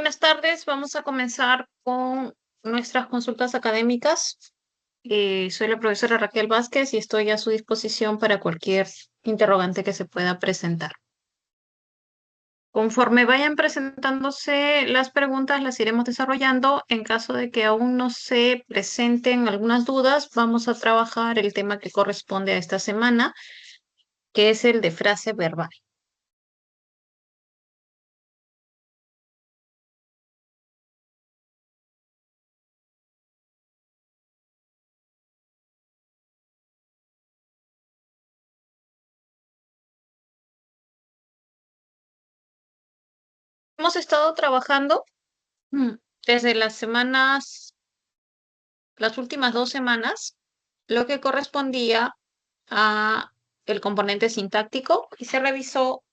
Buenas tardes, vamos a comenzar con nuestras consultas académicas. Soy la profesora Raquel Vázquez y estoy a su disposición para cualquier interrogante que se pueda presentar. Conforme vayan presentándose las preguntas, las iremos desarrollando. En caso de que aún no se presenten algunas dudas, vamos a trabajar el tema que corresponde a esta semana, que es el de frase verbal. Hemos estado trabajando desde las últimas 2 semanas, lo que correspondía a el componente sintáctico y se revisó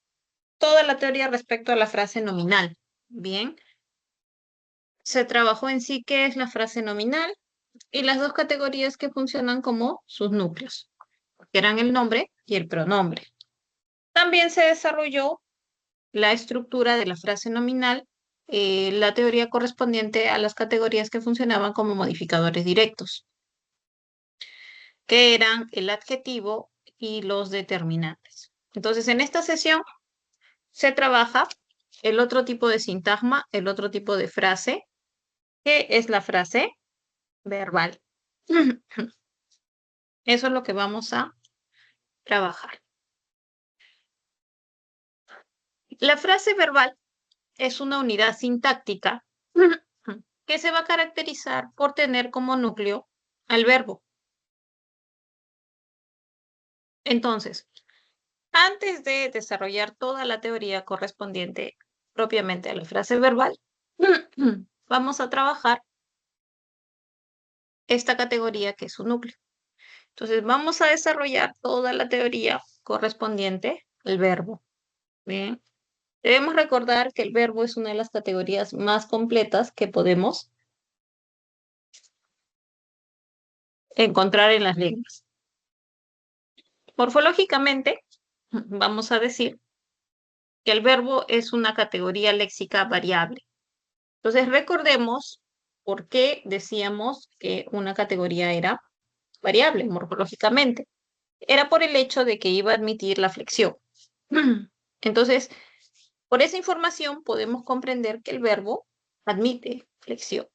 toda la teoría respecto a la frase nominal. Bien, se trabajó en sí qué es la frase nominal y las dos categorías que funcionan como sus núcleos, que eran el nombre y el pronombre. También se desarrolló la estructura de la frase nominal, la teoría correspondiente a las categorías que funcionaban como modificadores directos, que eran el adjetivo y los determinantes. Entonces, en esta sesión se trabaja el otro tipo de sintagma, el otro tipo de frase, que es la frase verbal. Eso es lo que vamos a trabajar. La frase verbal es una unidad sintáctica que se va a caracterizar por tener como núcleo al verbo. Entonces, antes de desarrollar toda la teoría correspondiente propiamente a la frase verbal, vamos a trabajar esta categoría que es su núcleo. Entonces, vamos a desarrollar toda la teoría correspondiente al verbo. Bien. Debemos recordar que el verbo es una de las categorías más completas que podemos encontrar en las lenguas. Morfológicamente, vamos a decir que el verbo es una categoría léxica variable. Entonces, recordemos por qué decíamos que una categoría era variable morfológicamente. Era por el hecho de que iba a admitir la flexión. Entonces, por esa información podemos comprender que el verbo admite flexión.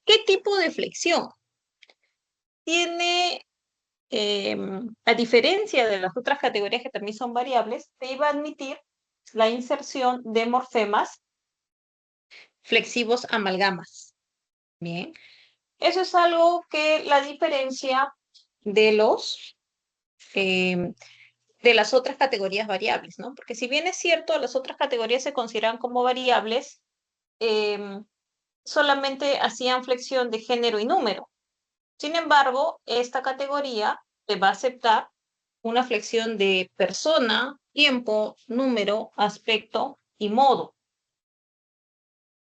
¿Qué tipo de flexión? Tiene, a diferencia de las otras categorías que también son variables, te iba a admitir la inserción de morfemas flexivos amalgamas. Bien, eso es algo que la diferencia de de las otras categorías variables, ¿no? Porque si bien es cierto, las otras categorías se consideran como variables, solamente hacían flexión de género y número. Sin embargo, esta categoría te va a aceptar una flexión de persona, tiempo, número, aspecto y modo.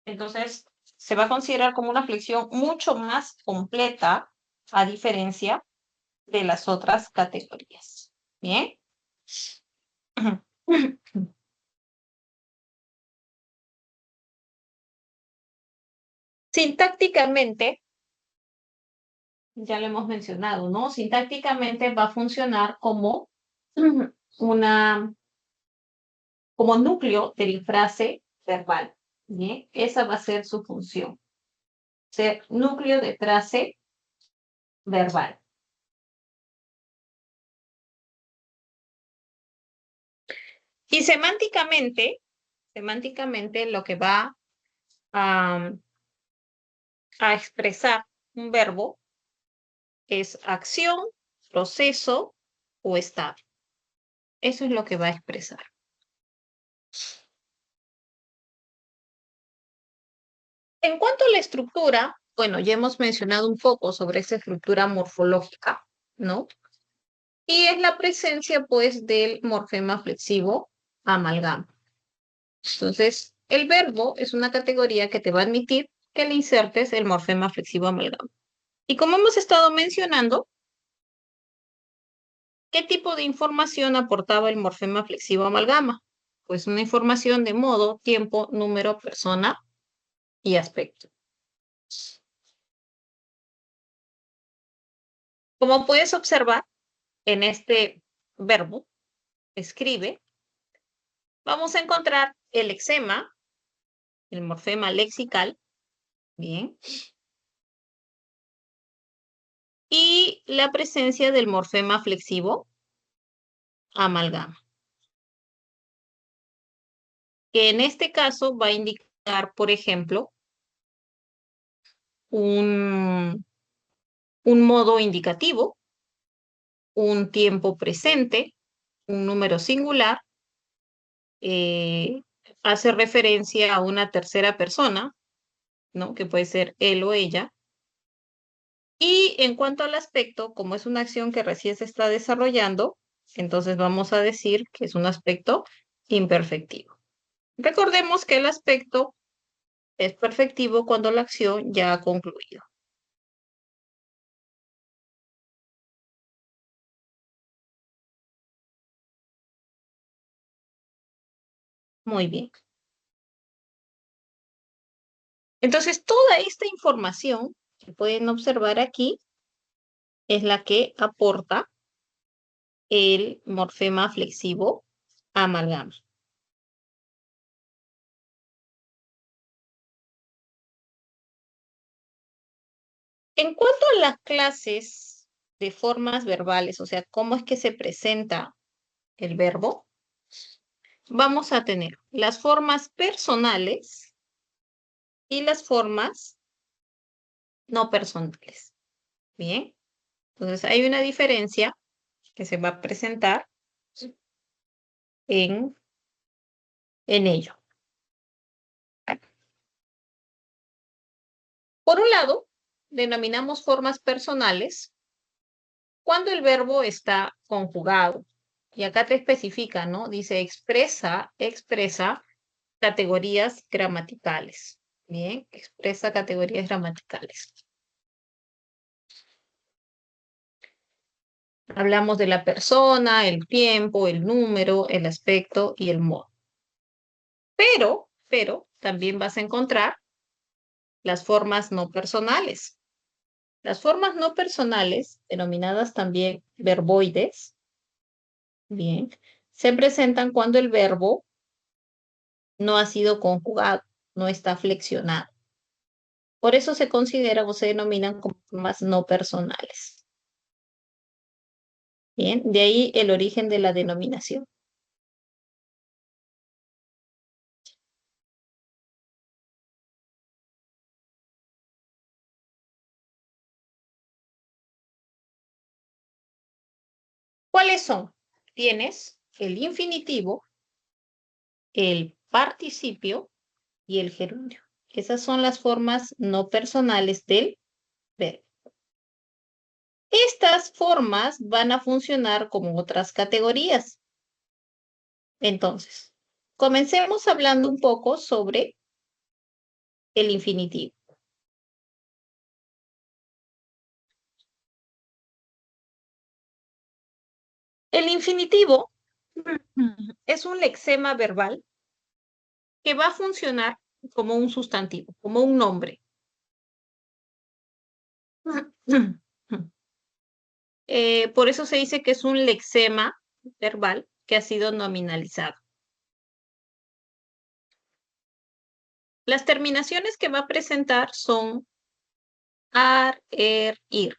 Entonces, se va a considerar como una flexión mucho más completa, a diferencia de las otras categorías. ¿Bien? Sintácticamente, ya lo hemos mencionado, ¿no? Sintácticamente va a funcionar como como núcleo de la frase verbal. ¿Bien? Esa va a ser su función. Ser núcleo de frase verbal. Y semánticamente lo que va a, a expresar un verbo es acción, proceso o estado. Eso es lo que va a expresar. En cuanto a la estructura, bueno, ya hemos mencionado un poco sobre esa estructura morfológica, ¿no? Y es la presencia, pues, del morfema flexivo amalgama. Entonces, el verbo es una categoría que te va a admitir que le insertes el morfema flexivo amalgama. Y como hemos estado mencionando, ¿qué tipo de información aportaba el morfema flexivo amalgama? Pues una información de modo, tiempo, número, persona y aspecto. Como puedes observar, en este verbo, escribe, vamos a encontrar el lexema, el morfema lexical, bien, y la presencia del morfema flexivo, amalgama, que en este caso va a indicar, por ejemplo, un modo indicativo, un tiempo presente, un número singular, eh, hace referencia a una tercera persona, ¿no? Que puede ser él o ella. Y en cuanto al aspecto, como es una acción que recién se está desarrollando, entonces vamos a decir que es un aspecto imperfectivo. Recordemos que el aspecto es perfectivo cuando la acción ya ha concluido. Muy bien. Entonces, toda esta información que pueden observar aquí es la que aporta el morfema flexivo amalgama. En cuanto a las clases de formas verbales, o sea, cómo es que se presenta el verbo, vamos a tener las formas personales y las formas no personales. Bien, entonces hay una diferencia que se va a presentar en, en ello. Por un lado, denominamos formas personales cuando el verbo está conjugado. Y acá te especifica, ¿no? Dice expresa categorías gramaticales. Bien, expresa categorías gramaticales. Hablamos de la persona, el tiempo, el número, el aspecto y el modo. Pero también vas a encontrar las formas no personales. Las formas no personales, denominadas también verboides, bien, se presentan cuando el verbo no ha sido conjugado, no está flexionado. Por eso se consideran o se denominan como formas no personales. Bien, de ahí el origen de la denominación. ¿Cuáles son? Tienes el infinitivo, el participio y el gerundio. Esas son las formas no personales del verbo. Estas formas van a funcionar como otras categorías. Entonces, comencemos hablando un poco sobre el infinitivo. El infinitivo es un lexema verbal que va a funcionar como un sustantivo, como un nombre. Por eso se dice que es un lexema verbal que ha sido nominalizado. Las terminaciones que va a presentar son ar, ir.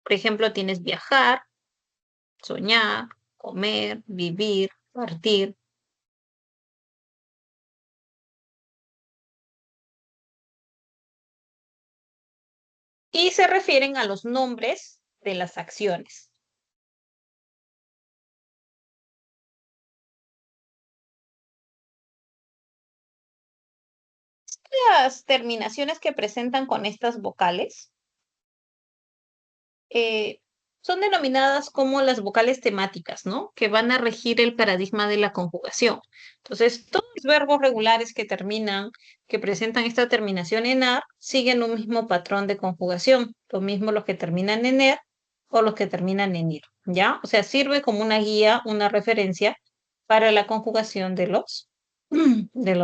Por ejemplo, tienes viajar, soñar, comer, vivir, partir. Y se refieren a los nombres de las acciones. Las terminaciones que presentan con estas vocales eh, son denominadas como las vocales temáticas, ¿no? Que van a regir el paradigma de la conjugación. Entonces, todos los verbos regulares que terminan, que presentan esta terminación en ar, siguen un mismo patrón de conjugación. Lo mismo los que terminan en er o los que terminan en ir, ¿ya? O sea, sirve como una guía, una referencia para la conjugación de los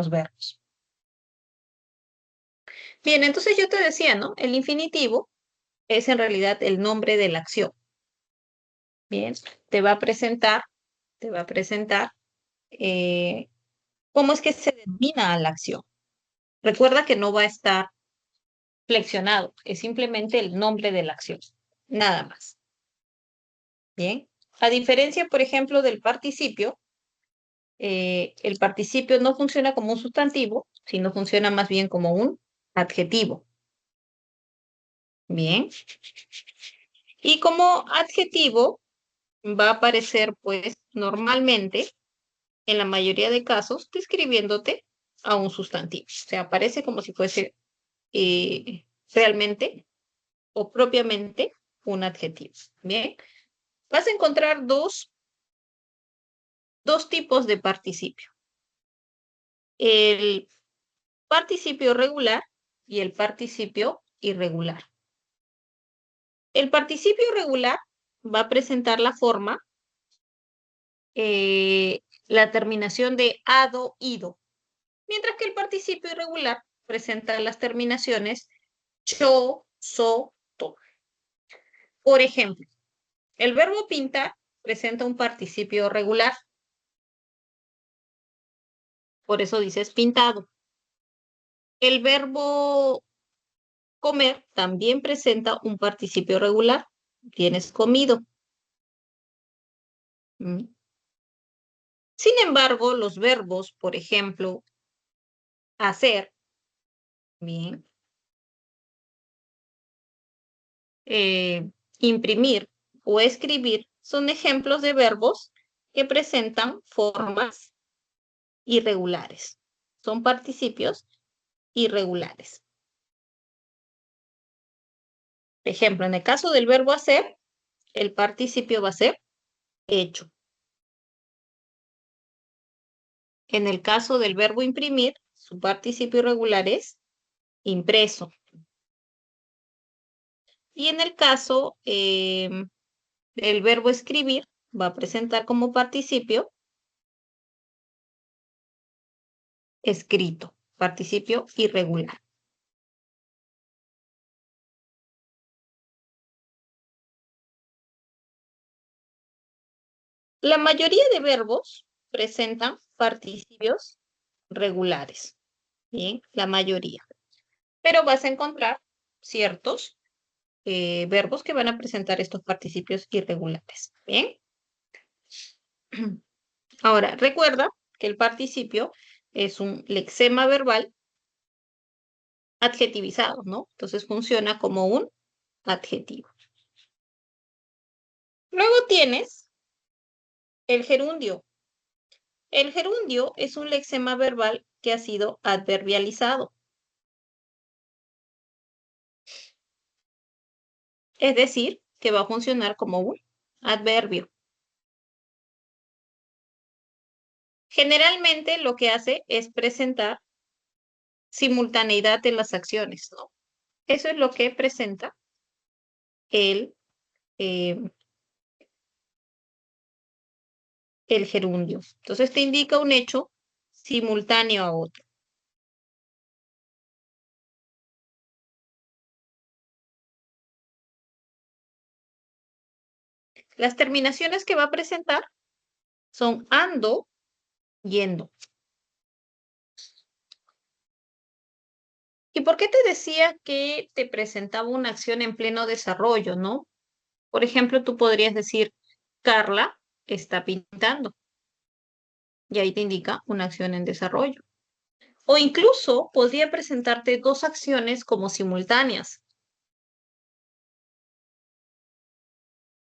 verbos. Bien, entonces yo te decía, ¿no? El infinitivo es en realidad el nombre de la acción. Bien, te va a presentar, te va a presentar eh, cómo es que se denomina a la acción. Recuerda que no va a estar flexionado, es simplemente el nombre de la acción, nada más. Bien, a diferencia, por ejemplo, del participio, el participio no funciona como un sustantivo, sino funciona más bien como un adjetivo. Bien, y como adjetivo va a aparecer, pues, normalmente, en la mayoría de casos, describiéndote a un sustantivo. O sea, aparece como si fuese realmente o propiamente un adjetivo. Bien, vas a encontrar dos tipos de participio. El participio regular y el participio irregular. El participio regular va a presentar la forma, la terminación de ado, ido, mientras que el participio irregular presenta las terminaciones cho, so, to. Por ejemplo, el verbo pintar presenta un participio regular, por eso dices pintado. El verbo comer también presenta un participio regular, tienes comido. ¿Mm? Sin embargo, los verbos, por ejemplo, hacer, bien, imprimir o escribir, son ejemplos de verbos que presentan formas irregulares. Son participios irregulares. Por ejemplo, en el caso del verbo hacer, el participio va a ser hecho. En el caso del verbo imprimir, su participio irregular es impreso. Y en el caso del verbo escribir, va a presentar como participio escrito, participio irregular. La mayoría de verbos presentan participios regulares. Bien, la mayoría. Pero vas a encontrar ciertos verbos que van a presentar estos participios irregulares. Bien. Ahora, recuerda que el participio es un lexema verbal adjetivizado, ¿no? Entonces funciona como un adjetivo. Luego tienes el gerundio. El gerundio es un lexema verbal que ha sido adverbializado. Es decir, que va a funcionar como un adverbio. Generalmente lo que hace es presentar simultaneidad en las acciones, ¿no? Eso es lo que presenta el, eh, el gerundio. Entonces te indica un hecho simultáneo a otro. Las terminaciones que va a presentar son ando, yendo. ¿Y por qué te decía que te presentaba una acción en pleno desarrollo, no? Por ejemplo, tú podrías decir, Carla está pintando. Y ahí te indica una acción en desarrollo. O incluso podría presentarte dos acciones como simultáneas,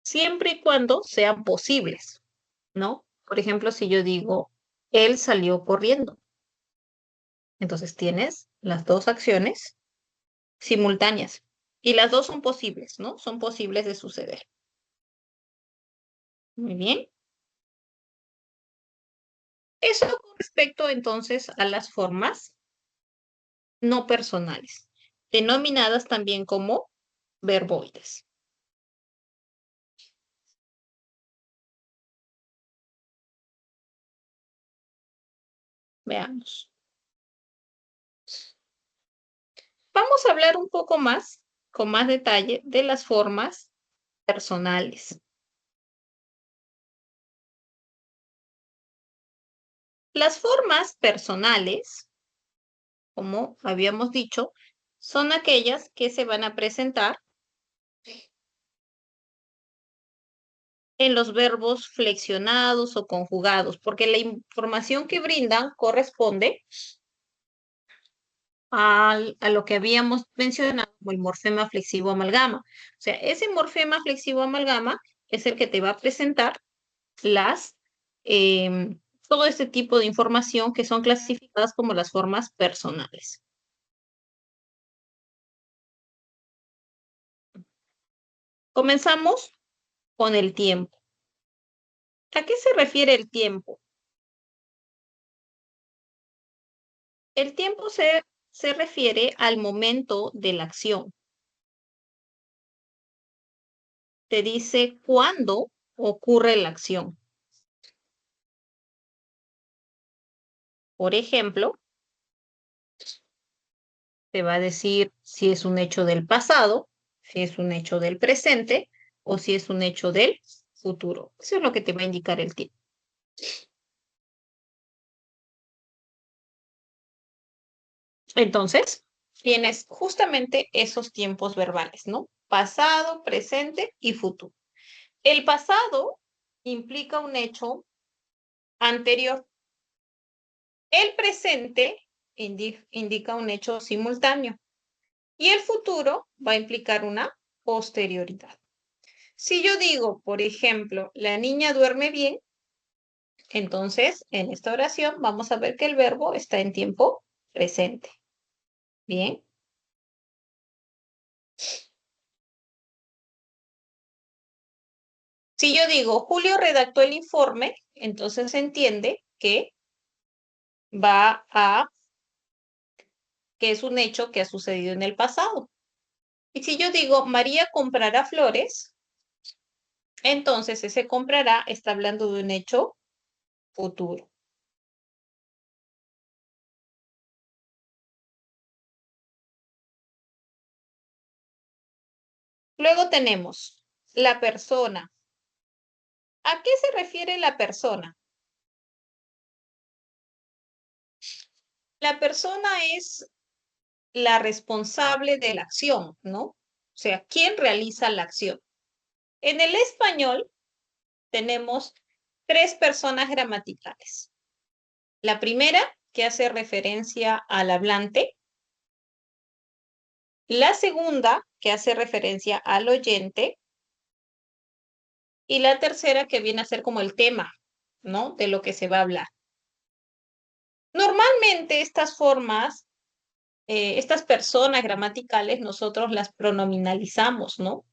siempre y cuando sean posibles, ¿no? Por ejemplo, si yo digo, él salió corriendo, entonces tienes las dos acciones simultáneas y las dos son posibles, ¿no? Son posibles de suceder. Muy bien. Eso con respecto entonces a las formas no personales, denominadas también como verboides. Veamos. Vamos a hablar un poco más, con más detalle, de las formas personales. Las formas personales, como habíamos dicho, son aquellas que se van a presentar en los verbos flexionados o conjugados, porque la información que brindan corresponde a lo que habíamos mencionado como el morfema flexivo amalgama. O sea, ese morfema flexivo amalgama es el que te va a presentar las, todo este tipo de información que son clasificadas como las formas personales. Comenzamos con el tiempo. ¿A qué se refiere el tiempo? El tiempo se refiere al momento de la acción. Te dice cuándo ocurre la acción. Por ejemplo, te va a decir si es un hecho del pasado, si es un hecho del presente o si es un hecho del futuro. Eso es lo que te va a indicar el tiempo. Entonces, tienes justamente esos tiempos verbales, ¿no? Pasado, presente y futuro. El pasado implica un hecho anterior. El presente indica un hecho simultáneo. Y el futuro va a implicar una posterioridad. Si yo digo, por ejemplo, la niña duerme bien, entonces en esta oración vamos a ver que el verbo está en tiempo presente. Bien. Si yo digo, Julio redactó el informe, entonces se entiende que va a, que es un hecho que ha sucedido en el pasado. Y si yo digo, María comprará flores, entonces ese comprará está hablando de un hecho futuro. Luego tenemos la persona. ¿A qué se refiere la persona? La persona es la responsable de la acción, ¿no? O sea, ¿quién realiza la acción? En el español tenemos tres personas gramaticales. La primera, que hace referencia al hablante. La segunda, que hace referencia al oyente. Y la tercera, que viene a ser como el tema, ¿no? De lo que se va a hablar. Normalmente estas formas, estas personas gramaticales, nosotros las pronominalizamos, ¿no?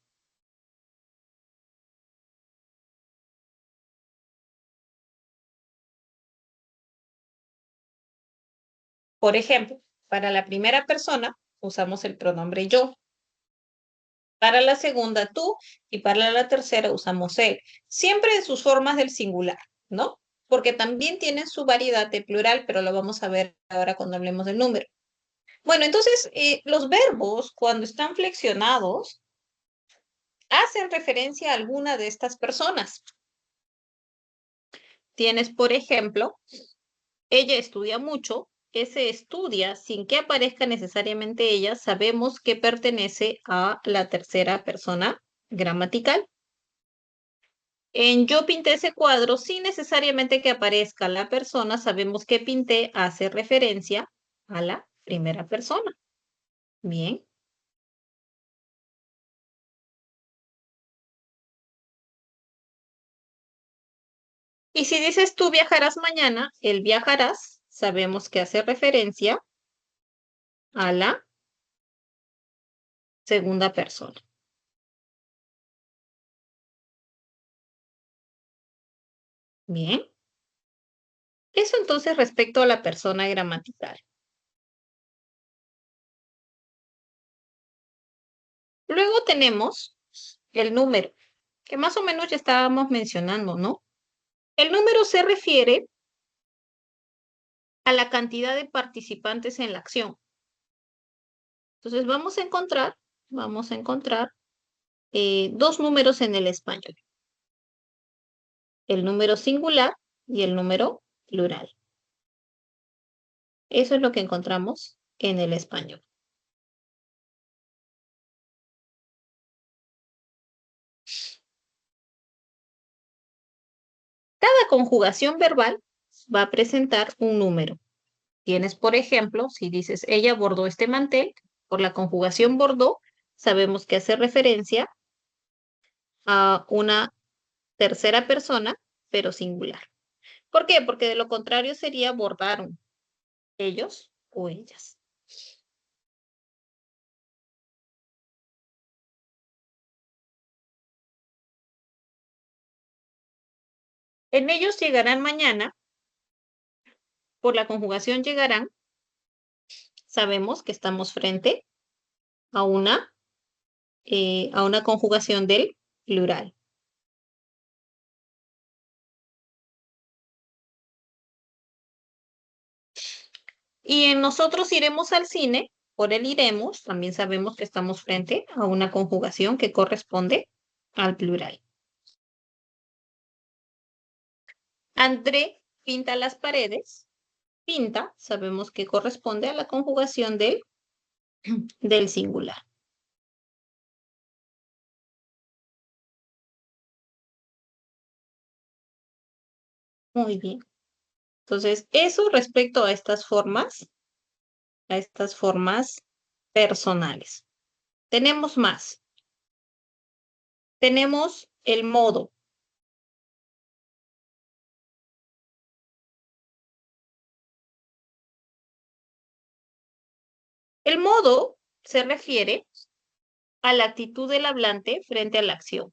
Por ejemplo, para la primera persona usamos el pronombre yo, para la segunda tú y para la tercera usamos él, siempre en sus formas del singular, ¿no? Porque también tienen su variedad de plural, pero lo vamos a ver ahora cuando hablemos del número. Bueno, entonces los verbos cuando están flexionados hacen referencia a alguna de estas personas. Tienes, por ejemplo, ella estudia mucho, ese estudia sin que aparezca necesariamente ella, sabemos que pertenece a la tercera persona gramatical. En yo pinté ese cuadro, sin necesariamente que aparezca la persona, sabemos que pinté hace referencia a la primera persona. Bien. Y si dices tú viajarás mañana, el viajarás, sabemos que hace referencia a la segunda persona. Bien. Eso entonces respecto a la persona gramatical. Luego tenemos el número, que más o menos ya estábamos mencionando, ¿no? El número se refiere a la cantidad de participantes en la acción. Entonces vamos a encontrar dos números en el español, el número singular y el número plural. Eso es lo que encontramos en el español. Cada conjugación verbal va a presentar un número. Tienes, por ejemplo, si dices, ella bordó este mantel, por la conjugación bordó, sabemos que hace referencia a una tercera persona, pero singular. ¿Por qué? Porque de lo contrario sería bordaron ellos o ellas. En ellos llegarán mañana, por la conjugación llegarán, sabemos que estamos frente a una conjugación del plural. Y en nosotros iremos al cine, por el iremos, también sabemos que estamos frente a una conjugación que corresponde al plural. André pinta las paredes. Pinta, sabemos que corresponde a la conjugación del singular. Muy bien. Entonces, eso respecto a estas formas personales. Tenemos más. Tenemos el modo. El modo se refiere a la actitud del hablante frente a la acción.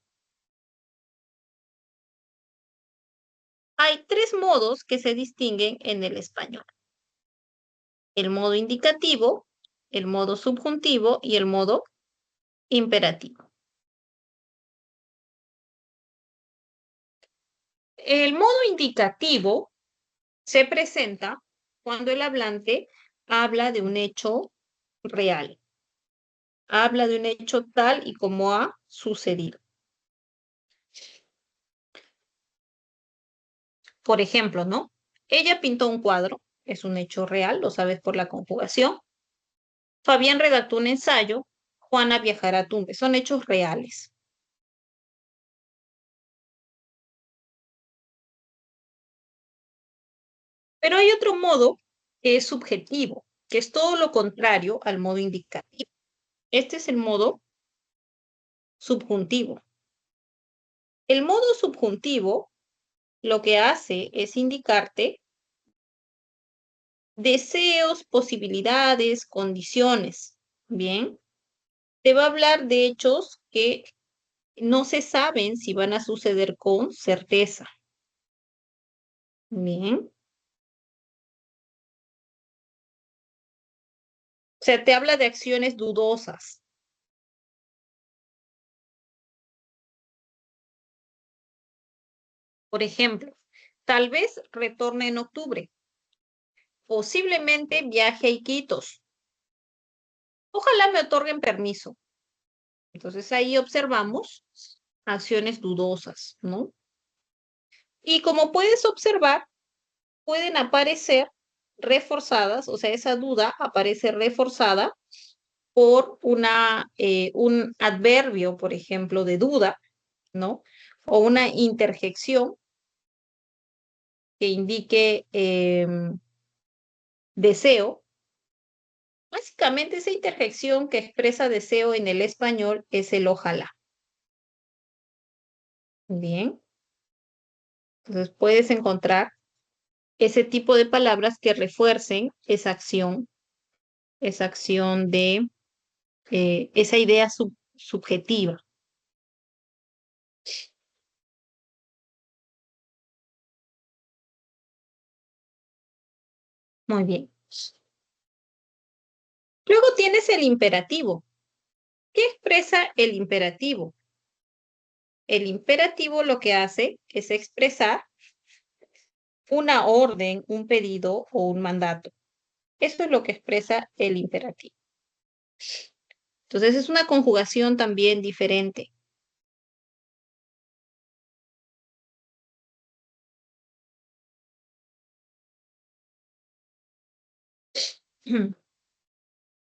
Hay tres modos que se distinguen en el español. El modo indicativo, el modo subjuntivo y el modo imperativo. El modo indicativo se presenta cuando el hablante habla de un hecho real. Habla de un hecho tal y como ha sucedido. Por ejemplo, ¿no? Ella pintó un cuadro, es un hecho real, lo sabes por la conjugación. Fabián redactó un ensayo, Juana viajará a Tumbes, son hechos reales. Pero hay otro modo que es subjetivo, que es todo lo contrario al modo indicativo. Este es el modo subjuntivo. El modo subjuntivo lo que hace es indicarte deseos, posibilidades, condiciones. Bien, te va a hablar de hechos que no se saben si van a suceder con certeza. Bien. O sea, te habla de acciones dudosas. Por ejemplo, tal vez retorne en octubre. Posiblemente viaje a Iquitos. Ojalá me otorguen permiso. Entonces ahí observamos acciones dudosas, ¿no? Y como puedes observar, pueden aparecer reforzadas, o sea, esa duda aparece reforzada por un adverbio, por ejemplo, de duda, ¿no? O una interjección que indique deseo. Básicamente esa interjección que expresa deseo en el español es el ojalá. Bien, entonces puedes encontrar ese tipo de palabras que refuercen esa acción de esa idea subjetiva. Muy bien. Luego tienes el imperativo. ¿Qué expresa el imperativo? El imperativo lo que hace es expresar una orden, un pedido o un mandato. Eso es lo que expresa el imperativo. Entonces es una conjugación también diferente.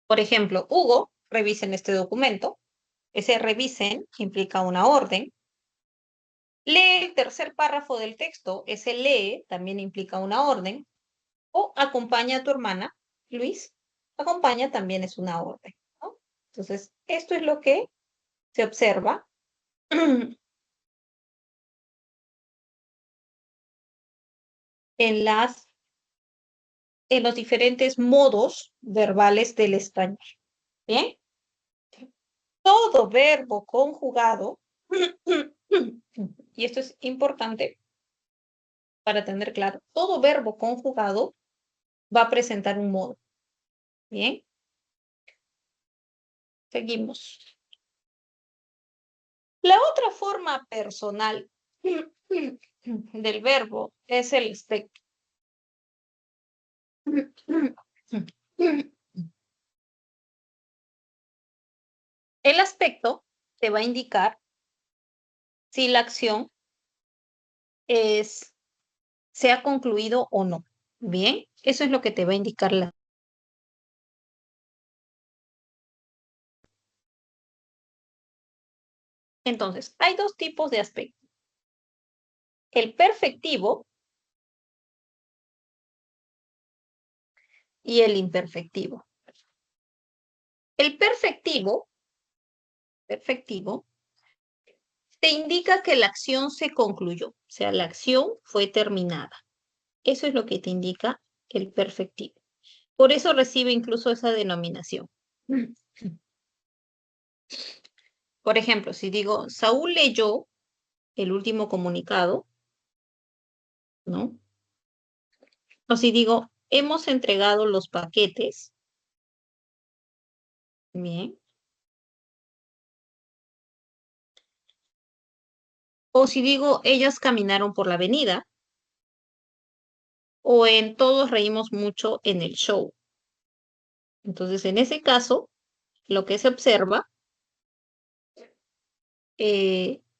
Por ejemplo, Hugo, revisen este documento. Ese revisen implica una orden. Lee el tercer párrafo del texto. Ese lee también implica una orden. O acompaña a tu hermana, Luis. Acompaña también es una orden, ¿no? Entonces, esto es lo que se observa en los diferentes modos verbales del español. ¿Bien? Todo verbo conjugado, y esto es importante para tener claro, todo verbo conjugado va a presentar un modo. ¿Bien? Seguimos. La otra forma personal del verbo es el aspecto. El aspecto te va a indicar si la acción se ha concluido o no. Bien, eso es lo que te va a indicar la. Entonces, hay dos tipos de aspecto. El perfectivo y el imperfectivo. El perfectivo, te indica que la acción se concluyó, o sea, la acción fue terminada. Eso es lo que te indica el perfectivo. Por eso recibe incluso esa denominación. Por ejemplo, si digo, Saúl leyó el último comunicado, ¿no? O si digo, hemos entregado los paquetes, bien. O si digo, ellas caminaron por la avenida, o en todos reímos mucho en el show. Entonces, en ese caso, lo que se observa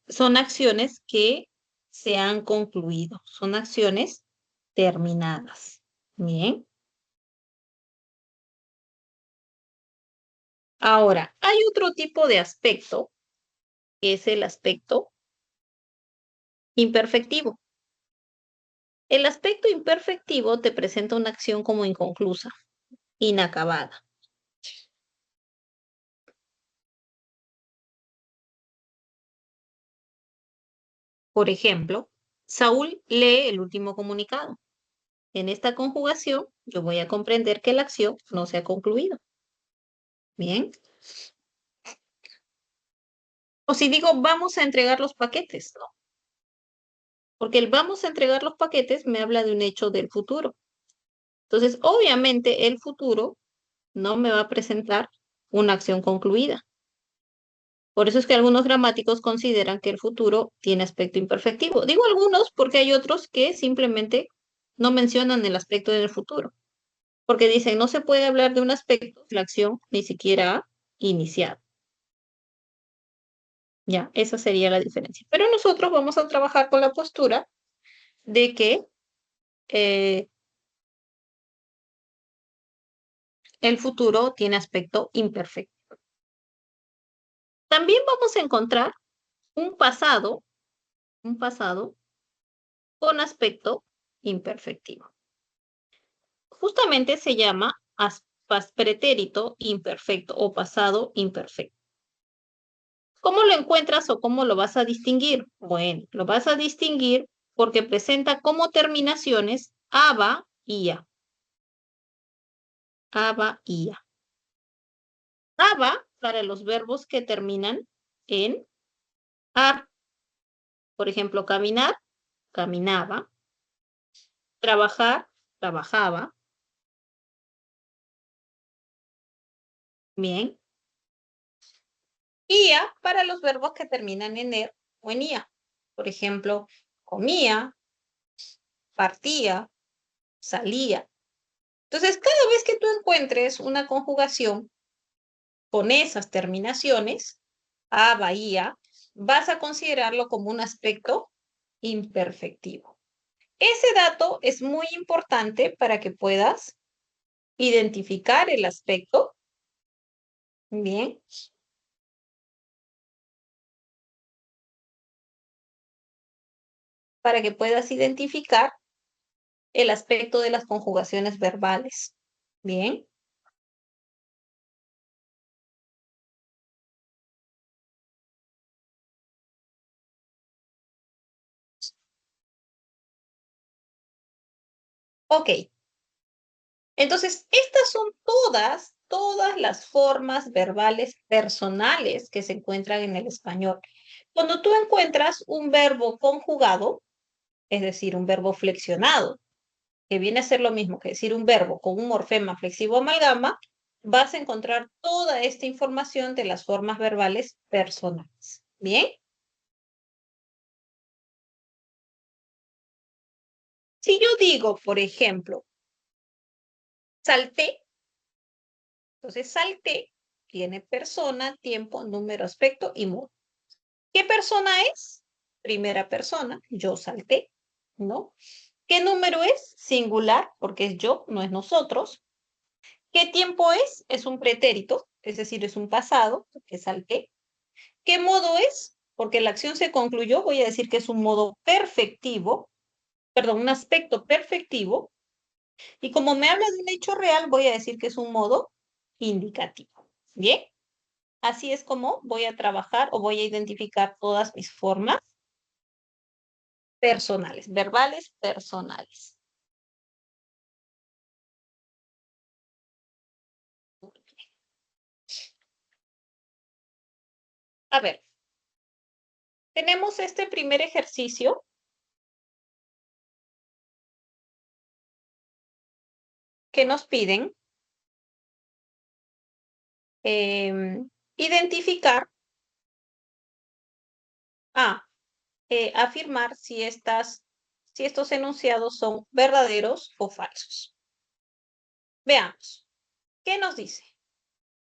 son acciones que se han concluido, son acciones terminadas. Bien. Ahora, hay otro tipo de aspecto, que es el aspecto imperfectivo. El aspecto imperfectivo te presenta una acción como inconclusa, inacabada. Por ejemplo, Saúl lee el último comunicado. En esta conjugación, yo voy a comprender que la acción no se ha concluido. Bien. O si digo, vamos a entregar los paquetes, ¿no? Porque el vamos a entregar los paquetes me habla de un hecho del futuro. Entonces, obviamente, el futuro no me va a presentar una acción concluida. Por eso es que algunos gramáticos consideran que el futuro tiene aspecto imperfectivo. Digo algunos porque hay otros que simplemente no mencionan el aspecto del futuro. Porque dicen, no se puede hablar de un aspecto si la acción ni siquiera ha iniciado. Ya, esa sería la diferencia. Pero nosotros vamos a trabajar con la postura de que eh, el futuro tiene aspecto imperfecto. También vamos a encontrar un pasado con aspecto imperfectivo. Justamente se llama pretérito imperfecto o pasado imperfecto. ¿Cómo lo encuentras o cómo lo vas a distinguir? Bueno, lo vas a distinguir porque presenta como terminaciones aba y a. Aba y a. Aba para los verbos que terminan en ar. Por ejemplo, caminar, caminaba. Trabajar, trabajaba. Bien. Ia para los verbos que terminan en er o en ia. Por ejemplo, comía, partía, salía. Entonces, cada vez que tú encuentres una conjugación con esas terminaciones, a, bahía, vas a considerarlo como un aspecto imperfectivo. Ese dato es muy importante para que puedas identificar el aspecto. Bien. Para que puedas identificar el aspecto de las conjugaciones verbales. Bien. Ok. Entonces, estas son todas las formas verbales personales que se encuentran en el español. Cuando tú encuentras un verbo conjugado, es decir, un verbo flexionado, que viene a ser lo mismo que decir un verbo con un morfema flexivo amalgama, vas a encontrar toda esta información de las formas verbales personales. ¿Bien? Si yo digo, por ejemplo, salté, entonces salté tiene persona, tiempo, número, aspecto y modo. ¿Qué persona es? Primera persona, yo salté, ¿no? ¿Qué número es? Singular, porque es yo, no es nosotros. ¿Qué tiempo es? Es un pretérito, es decir, es un pasado, que salté. ¿Qué modo es? Porque la acción se concluyó, voy a decir que es un modo perfectivo, perdón, un aspecto perfectivo. Y como me habla de un hecho real, voy a decir que es un modo indicativo. ¿Bien? Así es como voy a trabajar o voy a identificar todas mis formas personales, verbales personales. A ver, tenemos este primer ejercicio que nos piden identificar, a afirmar si estos enunciados son verdaderos o falsos. Veamos, ¿qué nos dice?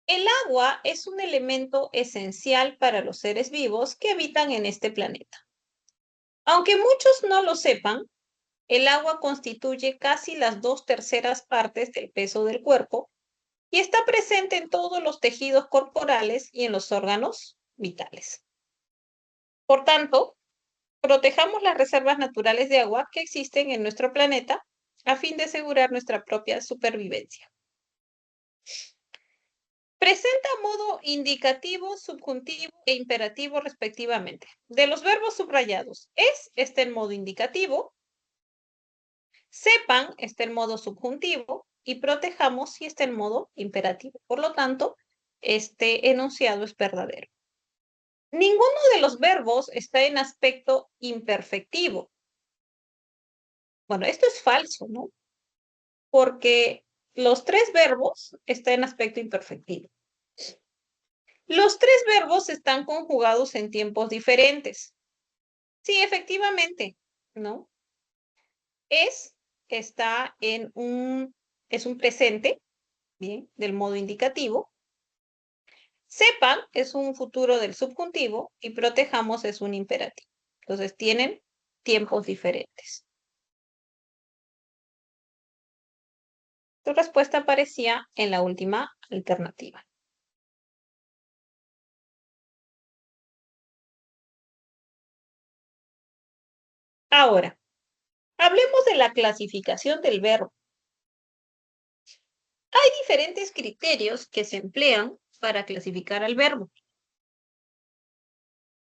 El agua es un elemento esencial para los seres vivos que habitan en este planeta. Aunque muchos no lo sepan, el agua constituye casi las 2/3 partes del peso del cuerpo y está presente en todos los tejidos corporales y en los órganos vitales. Por tanto, protejamos las reservas naturales de agua que existen en nuestro planeta a fin de asegurar nuestra propia supervivencia. Presenta modo indicativo, subjuntivo e imperativo respectivamente. De los verbos subrayados, está en modo indicativo, sepan está en modo subjuntivo y protejamos si está en modo imperativo. Por lo tanto, este enunciado es verdadero. Ninguno de los verbos está en aspecto imperfectivo. Bueno, esto es falso, ¿no? Porque los 3 verbos están en aspecto imperfectivo. Los 3 verbos están conjugados en tiempos diferentes. Sí, efectivamente, ¿no? Está es un presente, bien, del modo indicativo. Sepan es un futuro del subjuntivo y protejamos es un imperativo. Entonces tienen tiempos diferentes. Tu respuesta aparecía en la última alternativa. Ahora, hablemos de la clasificación del verbo. Hay diferentes criterios que se emplean para clasificar al verbo.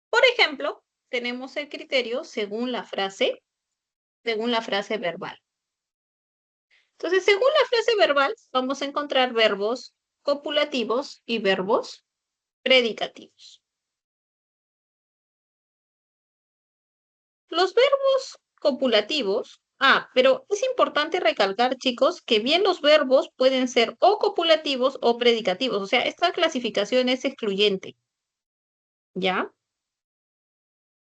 Por ejemplo, tenemos el criterio según la frase verbal. Entonces, según la frase verbal, vamos a encontrar verbos copulativos y verbos predicativos. Los verbos copulativos, pero es importante recalcar, chicos, que bien los verbos pueden ser o copulativos o predicativos. O sea, esta clasificación es excluyente. ¿Ya?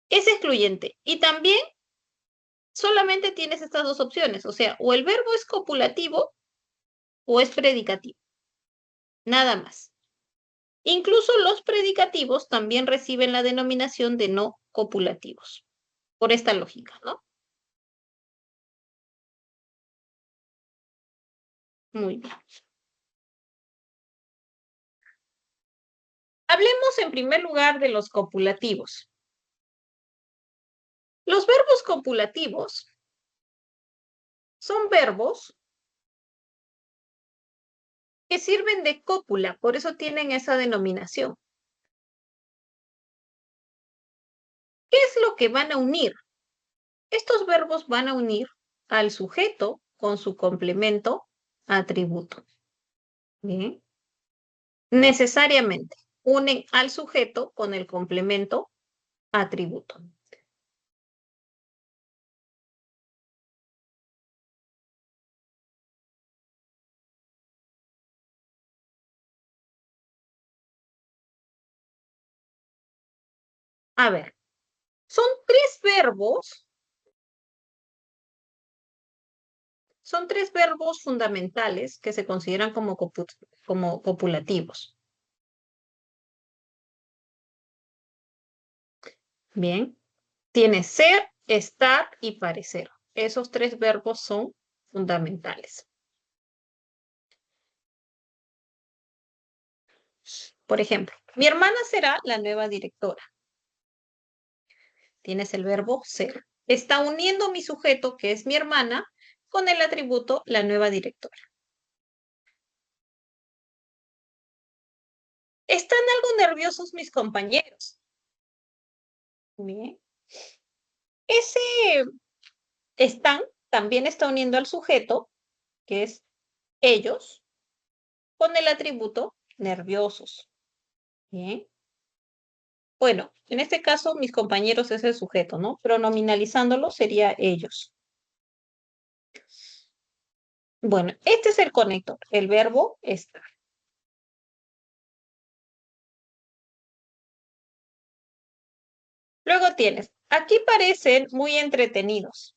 Es excluyente. Y también solamente tienes estas dos opciones, o sea, o el verbo es copulativo o es predicativo, nada más. Incluso los predicativos también reciben la denominación de no copulativos, por esta lógica, ¿no? Muy bien. Hablemos en primer lugar de los copulativos. Los verbos copulativos son verbos que sirven de cópula, por eso tienen esa denominación. ¿Qué es lo que van a unir? Estos verbos van a unir al sujeto con su complemento atributo. Bien. Necesariamente unen al sujeto con el complemento atributo. A ver, son tres verbos fundamentales que se consideran como copulativos. Bien, tiene ser, estar y parecer. Esos tres verbos son fundamentales. Por ejemplo, mi hermana será la nueva directora. Tienes el verbo ser. Está uniendo mi sujeto, que es mi hermana, con el atributo la nueva directora. Están algo nerviosos mis compañeros. Bien. Ese están también está uniendo al sujeto, que es ellos, con el atributo nerviosos. Bien. Bueno, en este caso mis compañeros es el sujeto, ¿no? Pero nominalizándolo sería ellos. Bueno, este es el conector, el verbo estar. Luego tienes, aquí parecen muy entretenidos.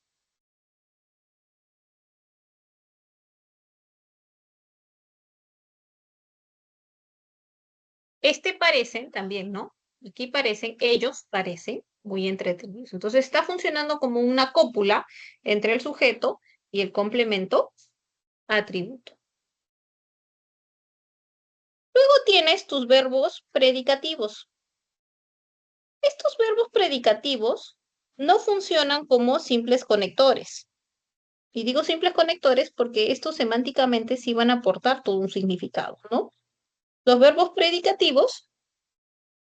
Este parecen también, ¿no? Aquí parecen, ellos parecen muy entretenidos. Entonces está funcionando como una cópula entre el sujeto y el complemento atributo. Luego tienes tus verbos predicativos. Estos verbos predicativos no funcionan como simples conectores. Y digo simples conectores porque estos semánticamente sí van a aportar todo un significado, ¿no? Los verbos predicativos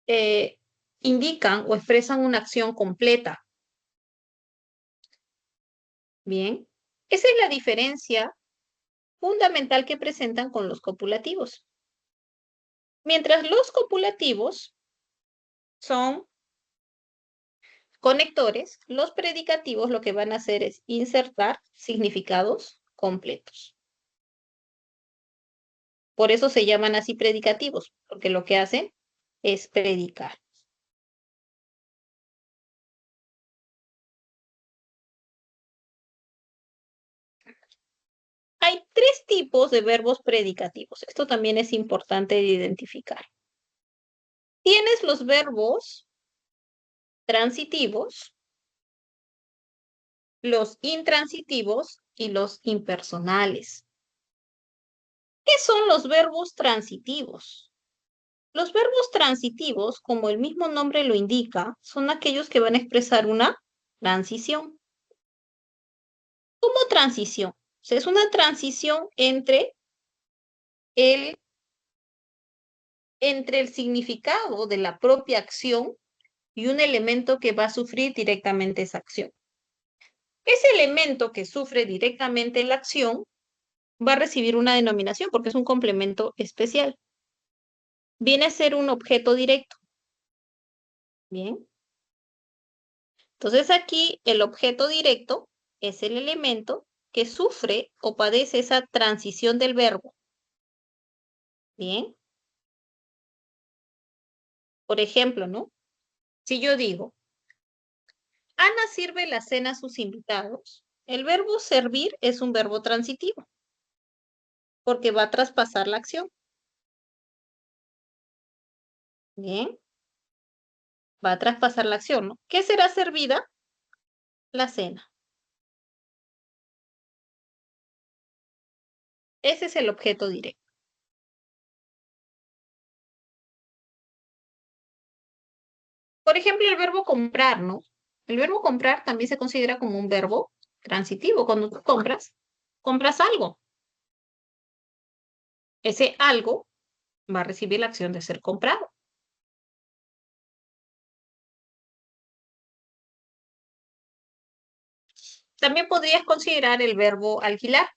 eh, indican o expresan una acción completa. Bien, esa es la diferencia fundamental que presentan con los copulativos. Mientras los copulativos son conectores, los predicativos lo que van a hacer es insertar significados completos. Por eso se llaman así predicativos, porque lo que hacen es predicar. Hay tres tipos de verbos predicativos. Esto también es importante de identificar. Tienes los verbos transitivos, los intransitivos y los impersonales. ¿Qué son los verbos transitivos? Los verbos transitivos, como el mismo nombre lo indica, son aquellos que van a expresar una transición. ¿Cómo transición? O sea, es una transición el, entre el significado de la propia acción y un elemento que va a sufrir directamente esa acción. Ese elemento que sufre directamente la acción va a recibir una denominación porque es un complemento especial. Viene a ser un objeto directo. Bien. Entonces aquí el objeto directo es el elemento que sufre o padece esa transición del verbo. Bien. Por ejemplo, ¿no? Si yo digo, Ana sirve la cena a sus invitados. El verbo servir es un verbo transitivo porque va a traspasar la acción. Bien, va a traspasar la acción, ¿no? ¿Qué será servida? La cena. Ese es el objeto directo. Por ejemplo, el verbo comprar, ¿no? El verbo comprar también se considera como un verbo transitivo. Cuando tú compras, compras algo. Ese algo va a recibir la acción de ser comprado. También podrías considerar el verbo alquilar.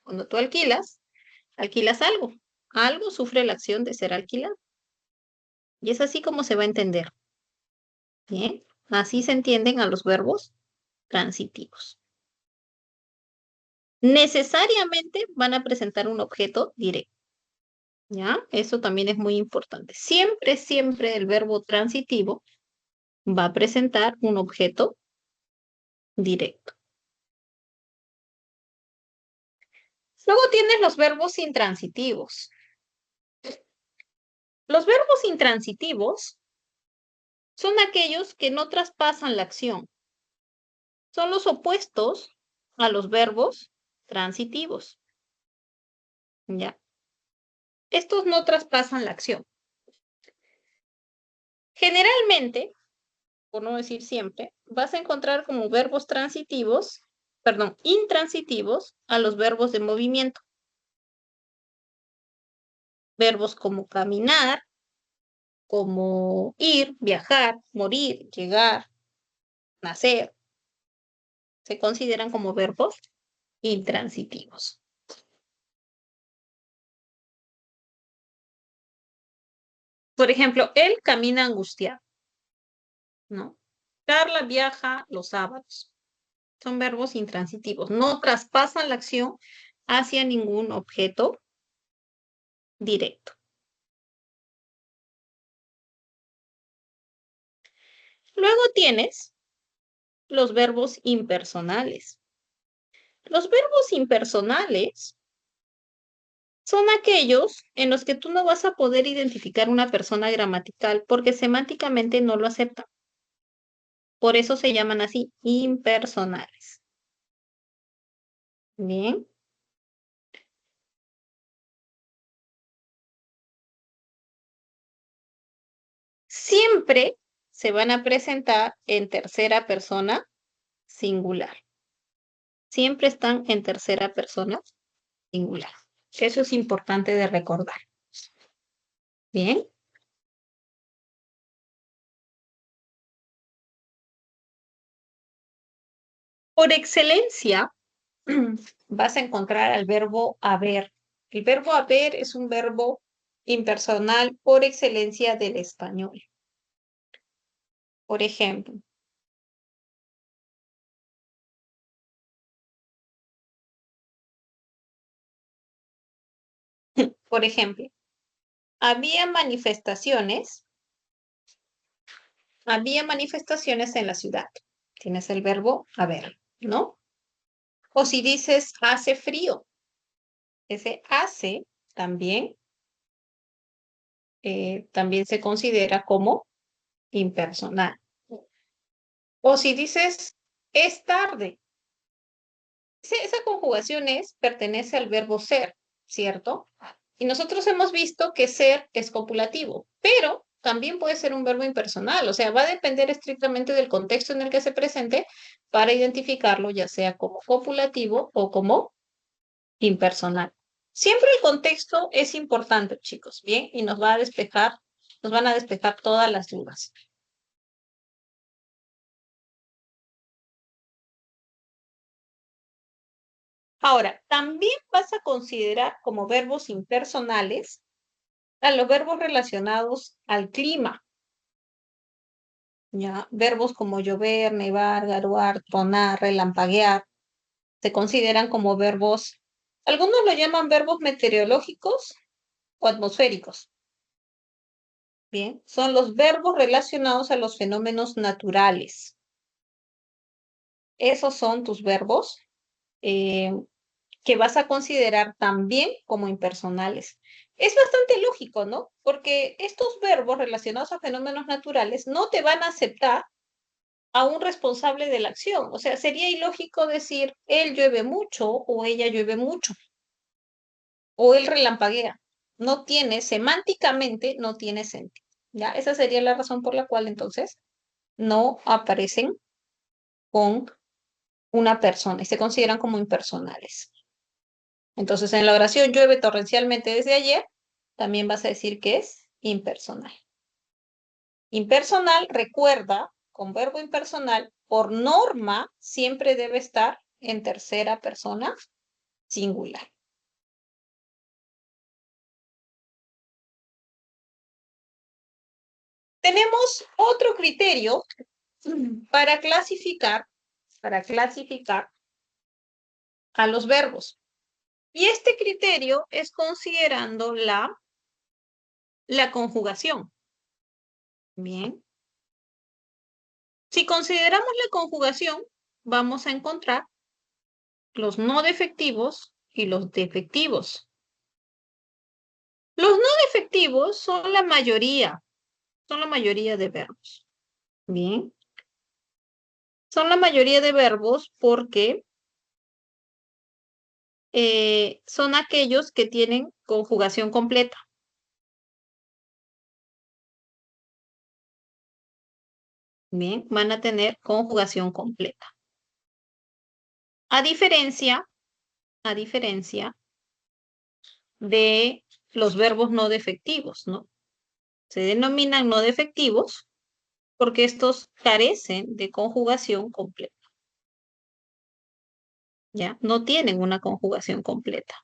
Cuando tú alquilas, alquilas algo. Algo sufre la acción de ser alquilado. Y es así como se va a entender. Bien, así se entienden a los verbos transitivos. Necesariamente van a presentar un objeto directo. ¿Ya? Eso también es muy importante. Siempre, siempre el verbo transitivo va a presentar un objeto directo. Luego tienes los verbos intransitivos. Los verbos intransitivos son aquellos que no traspasan la acción. Son los opuestos a los verbos transitivos. ¿Ya? Estos no traspasan la acción. Generalmente, por no decir siempre, vas a encontrar como verbos transitivos, perdón, intransitivos a los verbos de movimiento. Verbos como caminar, como ir, viajar, morir, llegar, nacer, se consideran como verbos intransitivos. Por ejemplo, él camina angustiado, ¿no? Carla viaja los sábados. Son verbos intransitivos. No traspasan la acción hacia ningún objeto directo. Luego tienes los verbos impersonales. Los verbos impersonales son aquellos en los que tú no vas a poder identificar una persona gramatical porque semánticamente no lo aceptan. Por eso se llaman así, impersonales. Bien. Siempre se van a presentar en tercera persona singular. Siempre están en tercera persona singular. Eso es importante de recordar. Bien. Por excelencia, vas a encontrar al verbo haber. El verbo haber es un verbo impersonal por excelencia del español. Por ejemplo, por ejemplo, había manifestaciones en la ciudad. Tienes el verbo haber, ¿no? O si dices hace frío, ese hace también, también se considera como impersonal. O si dices es tarde, esa conjugación pertenece al verbo ser, ¿cierto? Y nosotros hemos visto que ser es copulativo, pero también puede ser un verbo impersonal, o sea, va a depender estrictamente del contexto en el que se presente para identificarlo, ya sea como copulativo o como impersonal. Siempre el contexto es importante, chicos, ¿bien? Y nos van a despejar todas las dudas. Ahora, también vas a considerar como verbos impersonales a los verbos relacionados al clima, ¿ya? Verbos como llover, nevar, garuar, tronar, relampaguear, se consideran como verbos, algunos lo llaman verbos meteorológicos o atmosféricos, ¿bien? Son los verbos relacionados a los fenómenos naturales. esos son tus verbos eh, que vas a considerar también como impersonales. Es bastante lógico, ¿no? Porque estos verbos relacionados a fenómenos naturales no te van a aceptar a un responsable de la acción. O sea, sería ilógico decir él llueve mucho o ella llueve mucho o él relampaguea. No tiene, semánticamente, no tiene sentido. ¿Ya? Esa sería la razón por la cual entonces no aparecen con una persona y se consideran como impersonales. Entonces, en la oración llueve torrencialmente desde ayer, también vas a decir que es impersonal. Impersonal, recuerda, con verbo impersonal, por norma, siempre debe estar en tercera persona singular. Tenemos otro criterio para clasificar a los verbos. Y este criterio es considerando la conjugación. Bien. Si consideramos la conjugación, vamos a encontrar los no defectivos y los defectivos. Los no defectivos son la mayoría de verbos. Bien. Son la mayoría de verbos porque son aquellos que tienen conjugación completa. Bien, van a tener conjugación completa. A diferencia, a diferencia de los verbos no defectivos, ¿no? Se denominan no defectivos porque estos carecen de conjugación completa, ¿ya? No tienen una conjugación completa.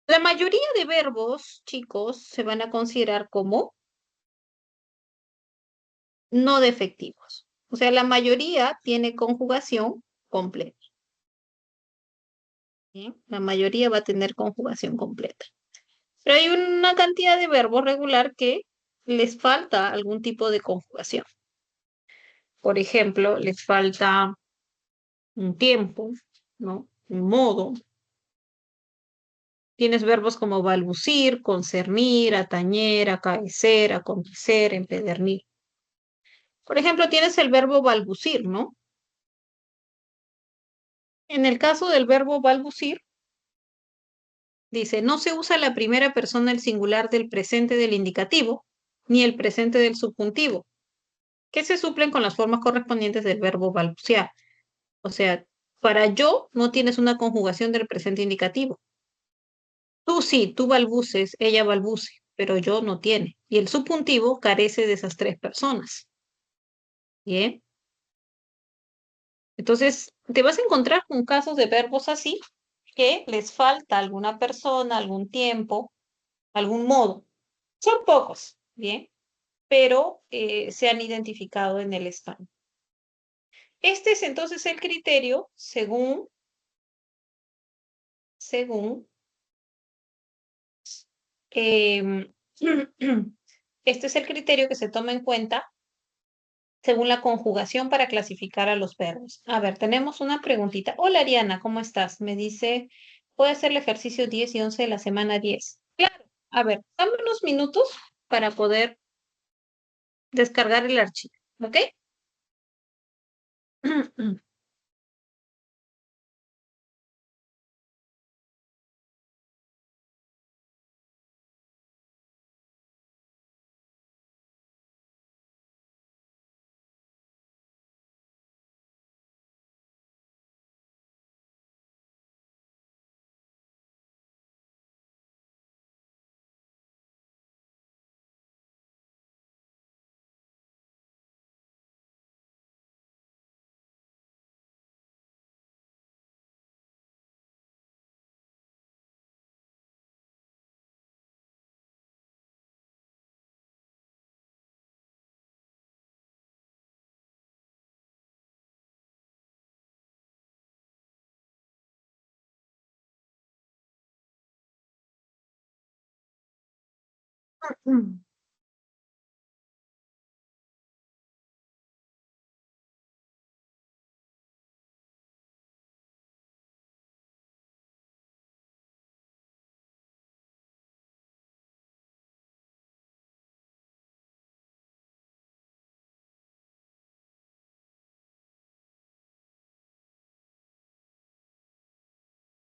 La mayoría de verbos, chicos, se van a considerar como no defectivos. O sea, la mayoría tiene conjugación completa. ¿Bien? La mayoría va a tener conjugación completa. Pero hay una cantidad de verbos regular que les falta algún tipo de conjugación. Por ejemplo, les falta un tiempo, ¿no? Un modo. Tienes verbos como balbucir, concernir, atañer, acaecer, acontecer, empedernir. Por ejemplo, tienes el verbo balbucir, ¿no? En el caso del verbo balbucir, dice, no se usa la primera persona del singular del presente del indicativo, ni el presente del subjuntivo, que se suplen con las formas correspondientes del verbo balbucear. O sea, para yo no tienes una conjugación del presente indicativo. Tú sí, tú balbuces, ella balbuce, pero yo no tiene. Y el subjuntivo carece de esas tres personas. Bien. Entonces, te vas a encontrar con casos de verbos así que les falta alguna persona, algún tiempo, algún modo. Son pocos, bien, pero se han identificado en el español. Este es entonces el criterio según, em, este es el criterio que se toma en cuenta según la conjugación para clasificar a los verbos. A ver, tenemos una preguntita. Hola Ariana, ¿cómo estás? Me dice, ¿puede hacer el ejercicio 10 y 11 de la semana 10? Claro. A ver, dame unos minutos para poder descargar el archivo, ¿ok?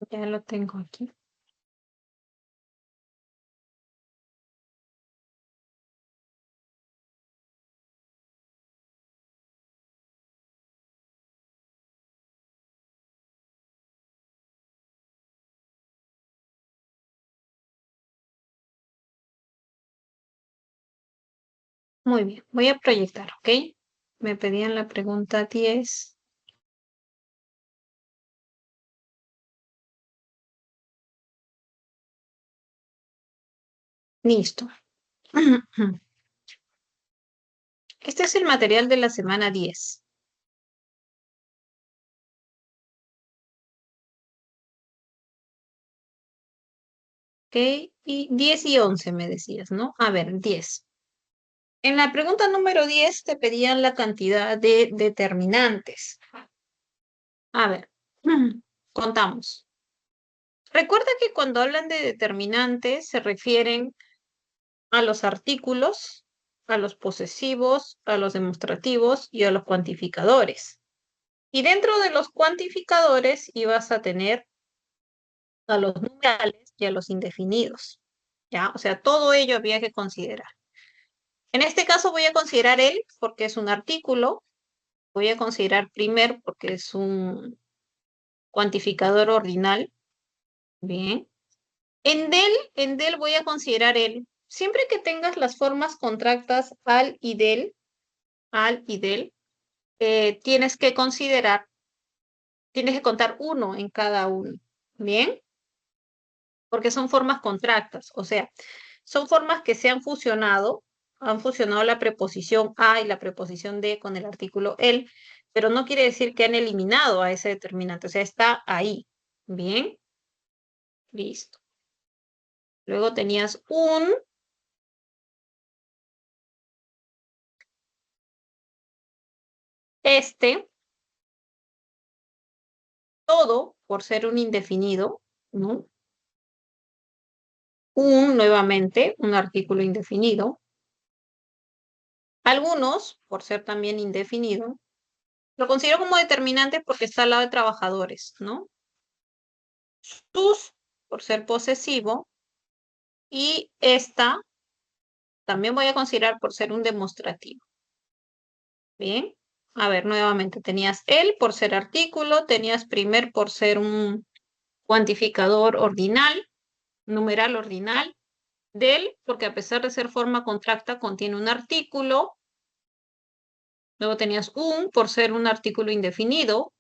Ya lo tengo aquí. Muy bien, voy a proyectar, ¿ok? Me pedían la pregunta 10. Listo. Este es el material de la semana 10. ¿Ok? Y 10 y 11 me decías, ¿no? A ver, 10. En la pregunta número 10 te pedían la cantidad de determinantes. A ver, contamos. Recuerda que cuando hablan de determinantes se refieren a los artículos, a los posesivos, a los demostrativos y a los cuantificadores. Y dentro de los cuantificadores ibas a tener a los numerales y a los indefinidos. ¿Ya? O sea, todo ello había que considerar. En este caso voy a considerar el porque es un artículo, voy a considerar primer porque es un cuantificador ordinal. Bien. En del voy a considerar el. Siempre que tengas las formas contractas al y del, tienes que contar uno en cada uno. Bien, porque son formas contractas, o sea, son formas que se han fusionado la preposición a y la preposición de con el artículo el, pero no quiere decir que han eliminado a ese determinante, o sea, está ahí. Bien, listo. Luego tenías este, todo por ser un indefinido, ¿no? Nuevamente, un artículo indefinido. Algunos, por ser también indefinido, lo considero como determinante porque está al lado de trabajadores, ¿no? Tus, por ser posesivo, y esta también voy a considerar por ser un demostrativo. Bien, a ver, nuevamente, tenías el por ser artículo, tenías primer por ser un cuantificador ordinal, numeral ordinal, del, porque a pesar de ser forma contracta, contiene un artículo. Luego tenías un por ser un artículo indefinido,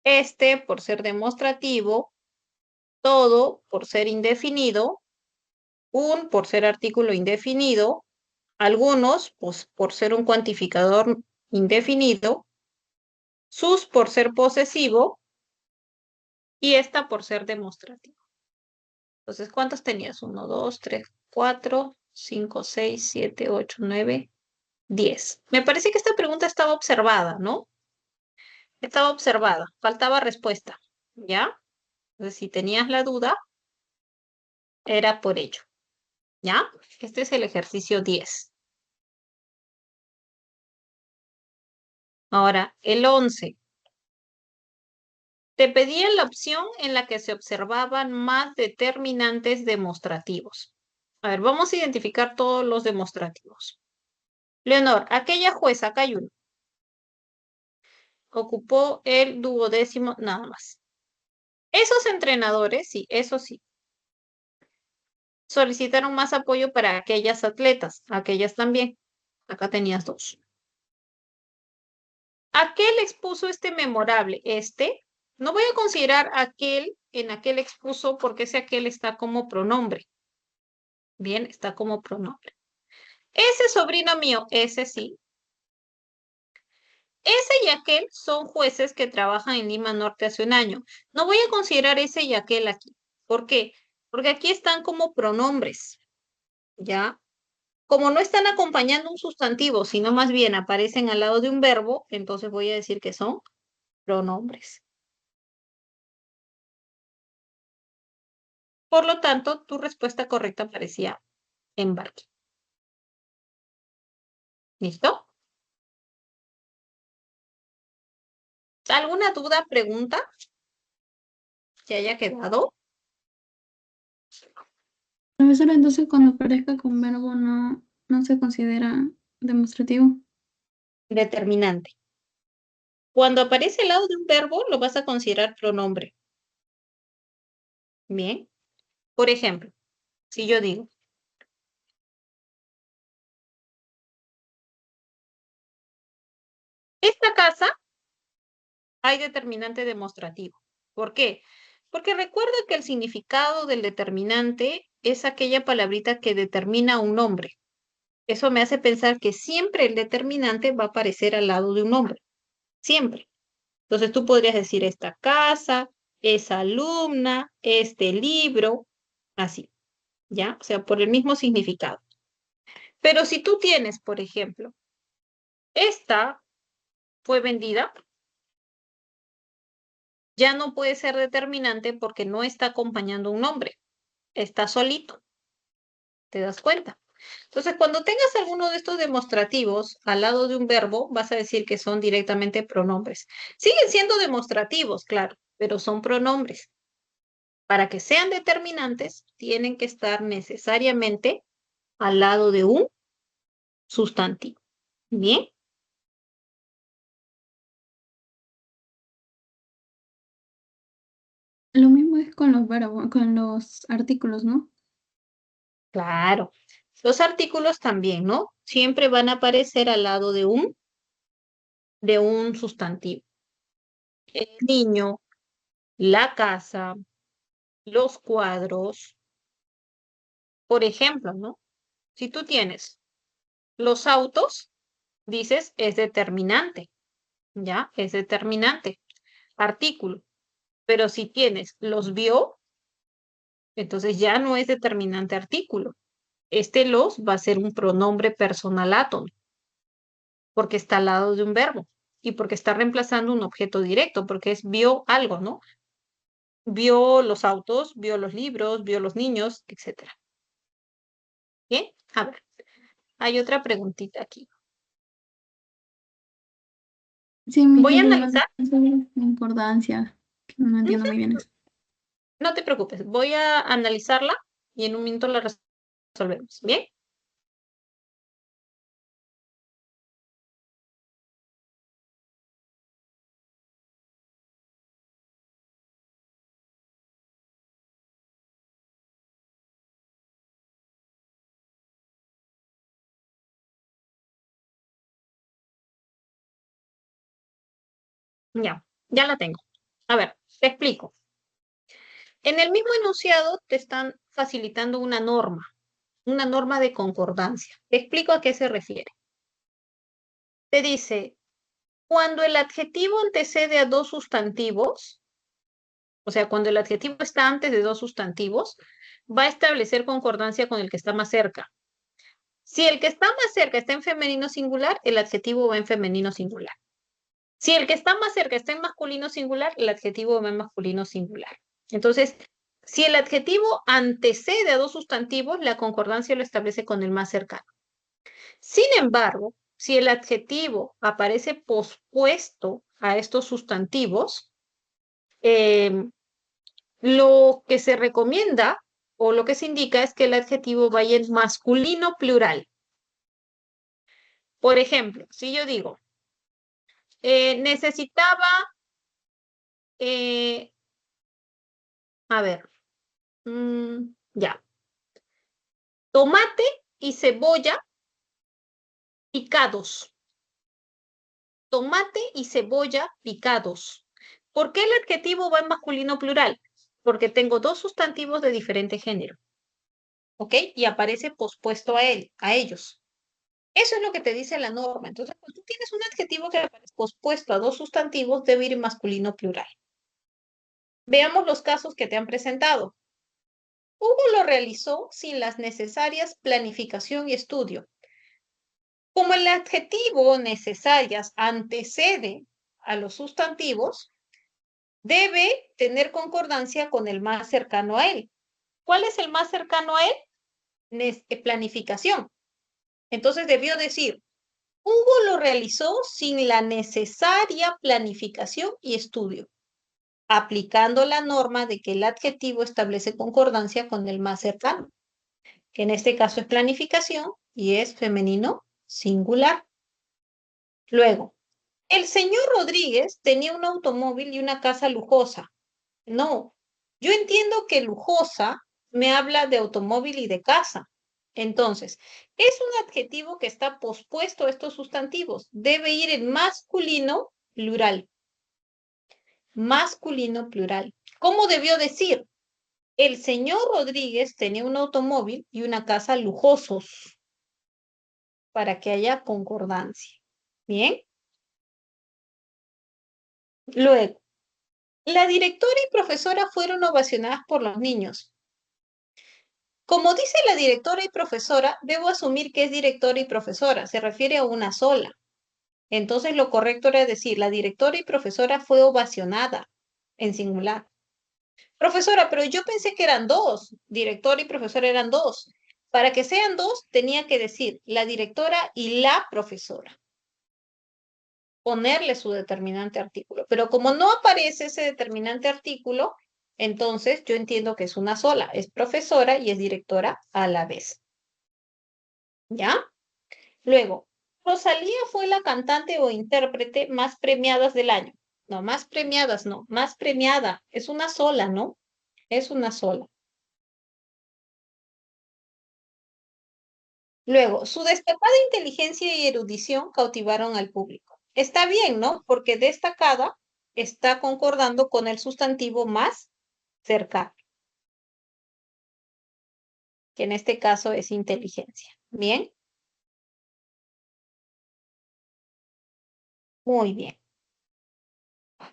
este por ser demostrativo, todo por ser indefinido, un por ser artículo indefinido, algunos pues, por ser un cuantificador indefinido, sus por ser posesivo y esta por ser demostrativo. Entonces, ¿cuántos tenías? 1, 2, 3, 4, 5, 6, 7, 8, 9, 10. Me parece que esta pregunta estaba observada, ¿no? Estaba observada, faltaba respuesta, ¿ya? Entonces, si tenías la duda, era por ello, ¿ya? Este es el ejercicio 10. Ahora, el 11. Te pedían la opción en la que se observaban más determinantes demostrativos. A ver, vamos a identificar todos los demostrativos. Leonor, aquella jueza, acá hay uno, ocupó el duodécimo, nada más. Esos entrenadores, sí, eso sí, solicitaron más apoyo para aquellas atletas, aquellas también. Acá tenías dos. Aquel expuso este memorable, no voy a considerar aquel en aquel expuso porque ese aquel está como pronombre. Bien, está como pronombre. Ese sobrino mío, ese sí. Ese y aquel son jueces que trabajan en Lima Norte hace un año. No voy a considerar ese y aquel aquí. ¿Por qué? Porque aquí están como pronombres. ¿Ya? Como no están acompañando un sustantivo, sino más bien aparecen al lado de un verbo, entonces voy a decir que son pronombres. Por lo tanto, tu respuesta correcta parecía embarque. ¿Listo? ¿Alguna duda, pregunta que haya quedado? Profesora, entonces cuando aparezca con verbo no se considera demostrativo. Determinante. Cuando aparece al lado de un verbo, lo vas a considerar pronombre. Bien. Por ejemplo, si yo digo, esta casa hay determinante demostrativo. ¿Por qué? Porque recuerda que el significado del determinante es aquella palabrita que determina un nombre. Eso me hace pensar que siempre el determinante va a aparecer al lado de un nombre. Siempre. Entonces tú podrías decir esta casa, esa alumna, este libro, así, ¿ya? O sea, por el mismo significado. Pero si tú tienes, por ejemplo, esta fue vendida, ya no puede ser determinante porque no está acompañando un nombre, está solito, ¿te das cuenta? Entonces, cuando tengas alguno de estos demostrativos al lado de un verbo, vas a decir que son directamente pronombres. Siguen siendo demostrativos, claro, pero son pronombres. Para que sean determinantes, tienen que estar necesariamente al lado de un sustantivo. Bien, Lo mismo es con los verbos, con los artículos, ¿no? claro. Los artículos también, ¿no? Siempre van a aparecer al lado de un sustantivo. El niño, la casa, los cuadros. Por ejemplo, ¿no? Si tú tienes los autos, dices es determinante, ¿ya? Es determinante. Artículo. Pero si tienes los vio, entonces ya no es determinante artículo. Este los va a ser un pronombre personal átono, porque está al lado de un verbo y porque está reemplazando un objeto directo, porque es vio algo, ¿no? Vio los autos, vio los libros, vio los niños, etcétera. Bien, a ver, hay otra preguntita aquí. Sí, mi Voy a pero la analizar, concordancia, que no entiendo ujú, muy bien eso. no te preocupes, voy a analizarla y en un minuto la resolvemos. Bien, ya la tengo. A ver, te explico. En el mismo enunciado te están facilitando una norma de concordancia. Te explico a qué se refiere. Te dice, cuando el adjetivo antecede a dos sustantivos, o sea, cuando el adjetivo está antes de dos sustantivos, va a establecer concordancia con el que está más cerca. Si el que está más cerca está en femenino singular, el adjetivo va en femenino singular. Si el que está más cerca está en masculino singular, el adjetivo va en masculino singular. Entonces, si el adjetivo antecede a dos sustantivos, la concordancia lo establece con el más cercano. Sin embargo, si el adjetivo aparece pospuesto a estos sustantivos, lo que se recomienda o lo que se indica es que el adjetivo vaya en masculino plural. Por ejemplo, si yo digo, necesitaba, eh, a ver, ya, tomate y cebolla picados. Tomate y cebolla picados. ¿Por qué el adjetivo va en masculino plural? Porque tengo dos sustantivos de diferente género, ¿ok? Y aparece pospuesto a él, a ellos. Eso es lo que te dice la norma. Entonces, cuando tú tienes un adjetivo que aparece pospuesto a dos sustantivos, debe ir en masculino plural. Veamos los casos que te han presentado. Hugo lo realizó sin las necesarias planificación y estudio. Como el adjetivo necesarias antecede a los sustantivos, debe tener concordancia con el más cercano a él. ¿Cuál es el más cercano a él? Planificación. Entonces debió decir, Hugo lo realizó sin la necesaria planificación y estudio, aplicando la norma de que el adjetivo establece concordancia con el más cercano, que en este caso es planificación y es femenino singular. Luego, el señor Rodríguez tenía un automóvil y una casa lujosa. No, yo entiendo que lujosa me habla de automóvil y de casa. Entonces, es un adjetivo que está pospuesto a estos sustantivos. Debe ir en masculino plural. Masculino plural. ¿Cómo debió decir? El señor Rodríguez tenía un automóvil y una casa lujosos para que haya concordancia. Bien. Luego, la directora y profesora fueron ovacionadas por los niños. Como dice la directora y profesora, debo asumir que es directora y profesora, se refiere a una sola. Entonces lo correcto era decir, la directora y profesora fue ovacionada en singular. Profesora, pero yo pensé que eran dos, directora y profesora eran dos. Para que sean dos, tenía que decir la directora y la profesora. Ponerle su determinante artículo. Pero como no aparece ese determinante artículo, entonces yo entiendo que es una sola, es profesora y es directora a la vez. ¿Ya? Luego, Rosalía fue la cantante o intérprete más premiadas del año. No, más premiadas, no, más premiada. Es una sola, ¿no? Es una sola. Luego, su destacada inteligencia y erudición cautivaron al público. Está bien, ¿no? Porque destacada está concordando con el sustantivo más cercano, que en este caso es inteligencia. Bien, muy bien.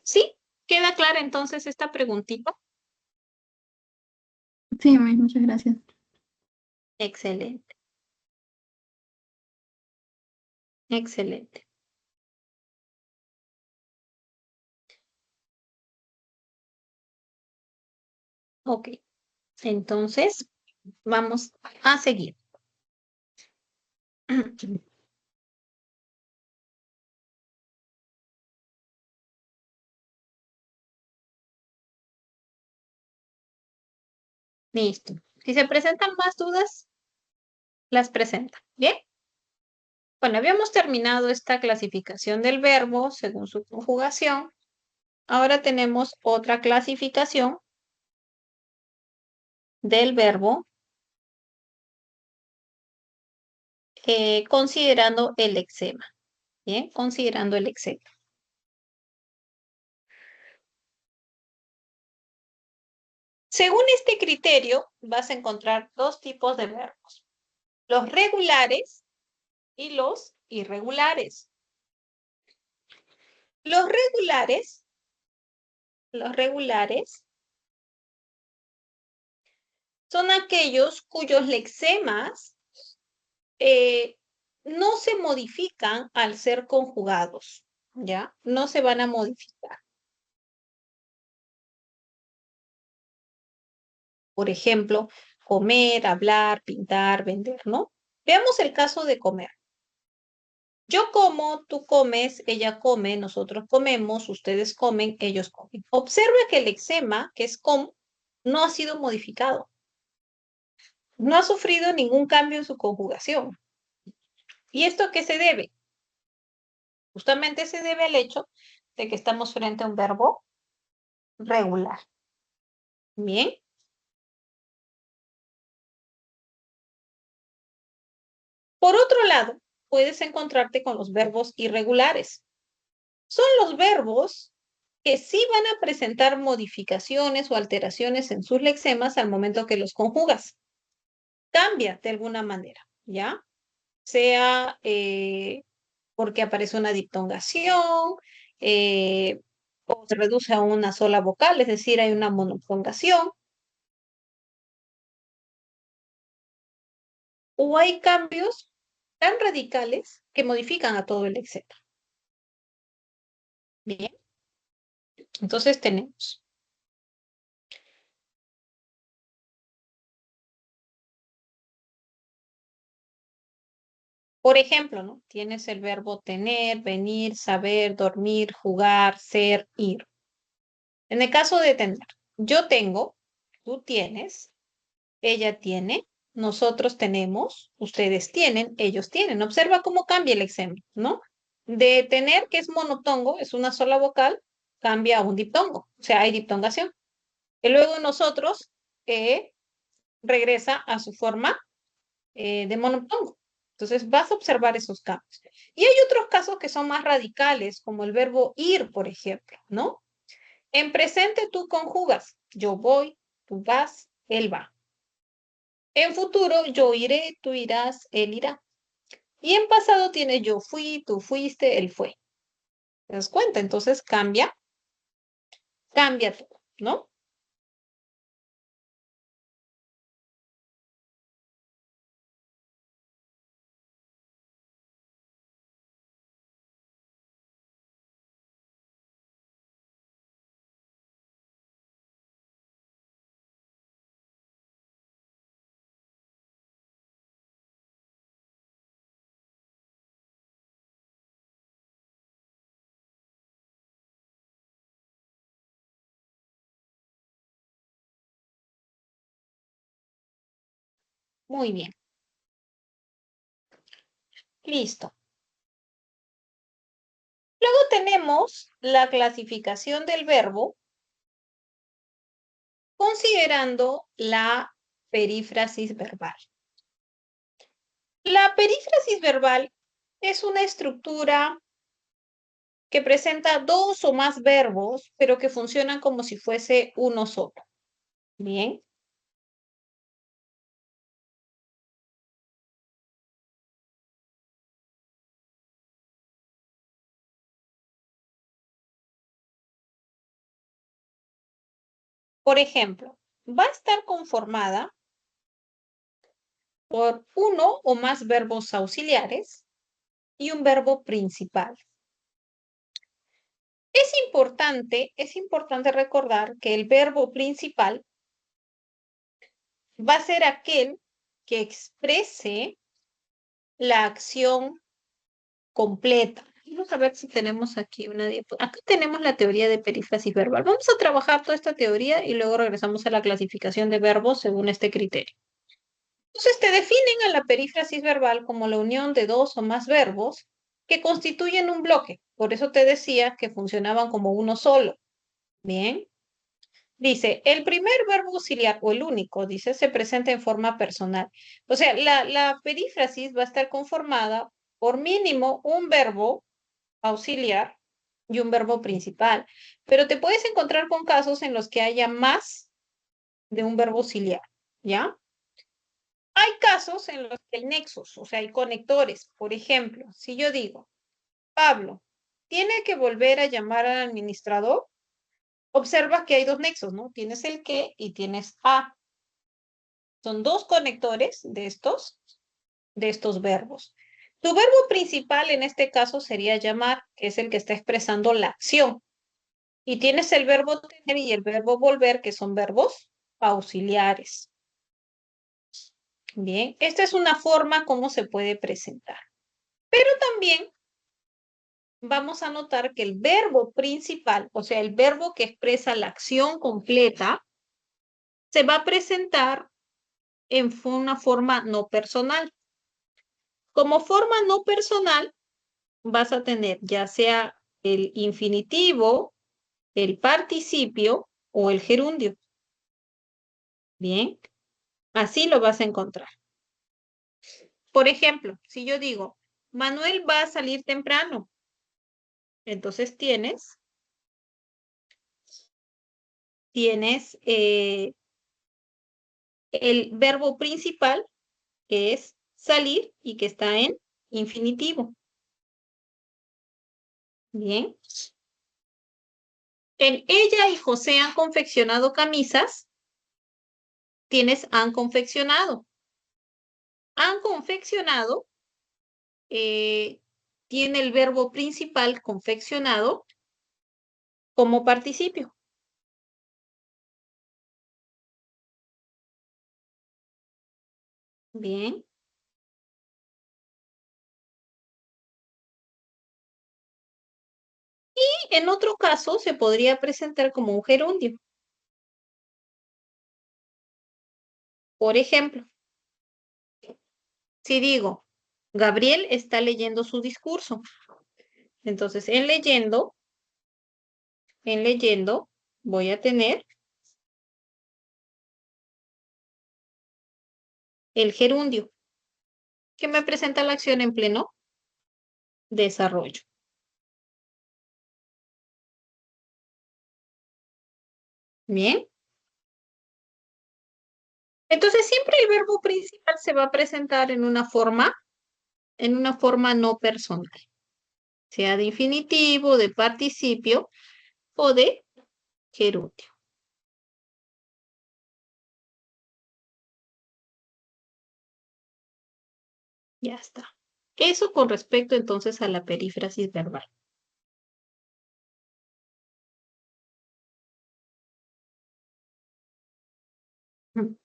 ¿Sí? ¿Queda clara entonces esta preguntita? Sí, muchas gracias. Excelente, excelente. Ok, entonces vamos a seguir. Listo. Si se presentan más dudas, las presentan. Bien. Bueno, habíamos terminado esta clasificación del verbo según su conjugación. Ahora tenemos otra clasificación del verbo considerando el lexema. Bien, considerando el lexema. Según este criterio, vas a encontrar dos tipos de verbos. Los regulares y los irregulares. Los regulares son aquellos cuyos lexemas no se modifican al ser conjugados, ¿ya? No se van a modificar. Por ejemplo, comer, hablar, pintar, vender, ¿no? Veamos el caso de comer. Yo como, tú comes, ella come, nosotros comemos, ustedes comen, ellos comen. Observa que el lexema, que es com, no ha sido modificado. No ha sufrido ningún cambio en su conjugación. ¿Y esto a qué se debe? Justamente se debe al hecho de que estamos frente a un verbo regular. Bien. Por otro lado, puedes encontrarte con los verbos irregulares. Son los verbos que sí van a presentar modificaciones o alteraciones en sus lexemas al momento que los conjugas. Cambia de alguna manera, ¿ya? Sea porque aparece una diptongación, o se reduce a una sola vocal, es decir, hay una monofongación. o hay cambios tan radicales que modifican a todo el etcétera. Bien, entonces tenemos. Por ejemplo, ¿no? Tienes el verbo tener, venir, saber, dormir, jugar, ser, ir. En el caso de tener, yo tengo, tú tienes, ella tiene, nosotros tenemos, ustedes tienen, ellos tienen. Observa cómo cambia el ejemplo, ¿no? De tener, que es monotongo, es una sola vocal, cambia a un diptongo, o sea, hay diptongación. Y luego nosotros regresa a su forma de monotongo. Entonces vas a observar esos cambios. Y hay otros casos que son más radicales, como el verbo ir, por ejemplo, ¿no? En presente tú conjugas, yo voy, tú vas, él va. En futuro yo iré, tú irás, él irá. Y en pasado tiene yo fui, tú fuiste, él fue. ¿Te das cuenta? Entonces cambia todo, ¿no? Muy bien. Listo. Luego tenemos la clasificación del verbo considerando la perífrasis verbal. La perífrasis verbal es una estructura que presenta dos o más verbos, pero que funcionan como si fuese uno solo. Bien. Por ejemplo, va a estar conformada por uno o más verbos auxiliares y un verbo principal. Es importante recordar que el verbo principal va a ser aquel que exprese la acción completa. Vamos a ver si tenemos aquí una diapositiva. Acá tenemos la teoría de perífrasis verbal. Vamos a trabajar toda esta teoría y luego regresamos a la clasificación de verbos según este criterio. Entonces te definen a la perífrasis verbal como la unión de dos o más verbos que constituyen un bloque. Por eso te decía que funcionaban como uno solo. Bien. Dice, el primer verbo auxiliar o el único, dice, se presenta en forma personal. O sea, la perífrasis va a estar conformada por mínimo un verbo auxiliar y un verbo principal. Pero te puedes encontrar con casos en los que haya más de un verbo auxiliar, ¿ya? Hay casos en los que hay nexos, o sea, hay conectores. Por ejemplo, si yo digo, Pablo, tiene que volver a llamar al administrador, observa que hay dos nexos, ¿no? Tienes el que y tienes a. Son dos conectores de estos verbos. Tu verbo principal en este caso sería llamar, que es el que está expresando la acción. Y tienes el verbo tener y el verbo volver, que son verbos auxiliares. Bien, esta es una forma como se puede presentar. Pero también vamos a notar que el verbo principal, o sea, el verbo que expresa la acción completa, se va a presentar en una forma no personal. Como forma no personal, vas a tener ya sea el infinitivo, el participio o el gerundio. Bien, así lo vas a encontrar. Por ejemplo, si yo digo, Manuel va a salir temprano, entonces tienes el verbo principal, que es salir y que está en infinitivo. Bien. En ella y José han confeccionado camisas, tienes han confeccionado. Han confeccionado tiene el verbo principal confeccionado como participio. Bien. Y en otro caso se podría presentar como un gerundio. Por ejemplo, si digo, Gabriel está leyendo su discurso. Entonces, en leyendo, voy a tener el gerundio, que me presenta la acción en pleno desarrollo. Bien. Entonces, siempre el verbo principal se va a presentar en una forma no personal, sea de infinitivo, de participio o de gerundio. Ya está. Eso con respecto entonces a la perífrasis verbal. Mm.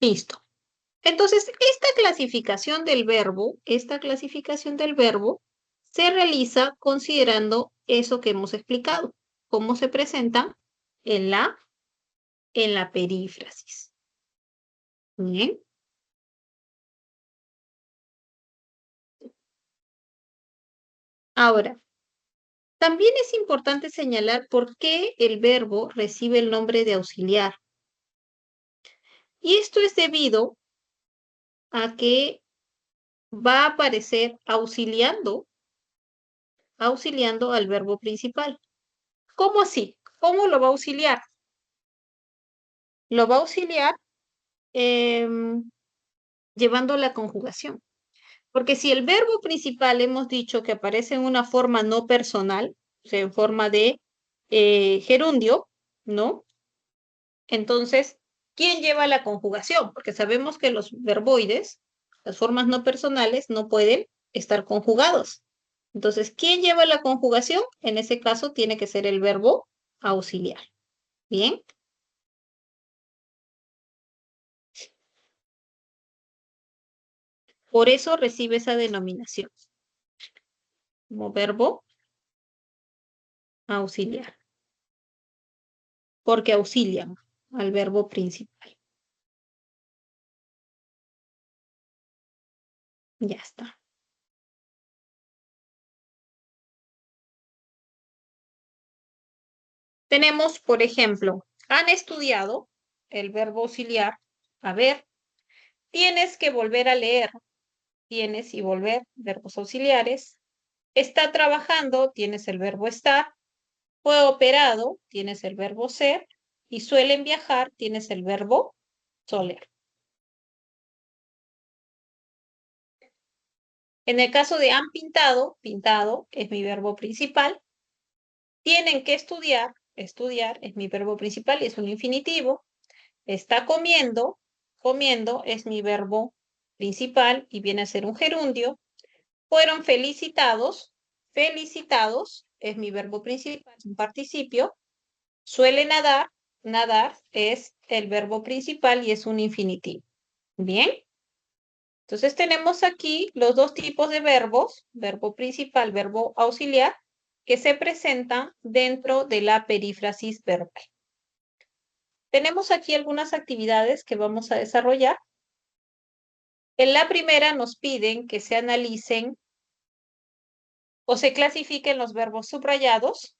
Listo. Entonces, esta clasificación del verbo se realiza considerando eso que hemos explicado, cómo se presenta en la perífrasis. Bien. Ahora, también es importante señalar por qué el verbo recibe el nombre de auxiliar. Y esto es debido a que va a aparecer auxiliando al verbo principal. ¿Cómo así? ¿Cómo lo va a auxiliar? Lo va a auxiliar llevando la conjugación. Porque si el verbo principal hemos dicho que aparece en una forma no personal, o sea, en forma de gerundio, ¿no? Entonces, ¿quién lleva la conjugación? Porque sabemos que los verboides, las formas no personales, no pueden estar conjugados. Entonces, ¿quién lleva la conjugación? En ese caso, tiene que ser el verbo auxiliar. Bien. Por eso recibe esa denominación como verbo auxiliar, porque auxilian al verbo principal. Ya está. Tenemos, por ejemplo, han estudiado el verbo auxiliar. A ver, tienes que volver a leer. Tienes y volver, verbos auxiliares. Está trabajando, tienes el verbo estar. Fue operado, tienes el verbo ser. Y suelen viajar, tienes el verbo soler. En el caso de han pintado, pintado es mi verbo principal. Tienen que estudiar, estudiar es mi verbo principal y es un infinitivo. Está comiendo, comiendo es mi verbo principal y viene a ser un gerundio. Fueron felicitados, felicitados es mi verbo principal, es un participio. Suele nadar, nadar es el verbo principal y es un infinitivo. Bien. Entonces tenemos aquí los dos tipos de verbos, verbo principal, verbo auxiliar, que se presentan dentro de la perífrasis verbal. Tenemos aquí algunas actividades que vamos a desarrollar. En la primera nos piden que se analicen o se clasifiquen los verbos subrayados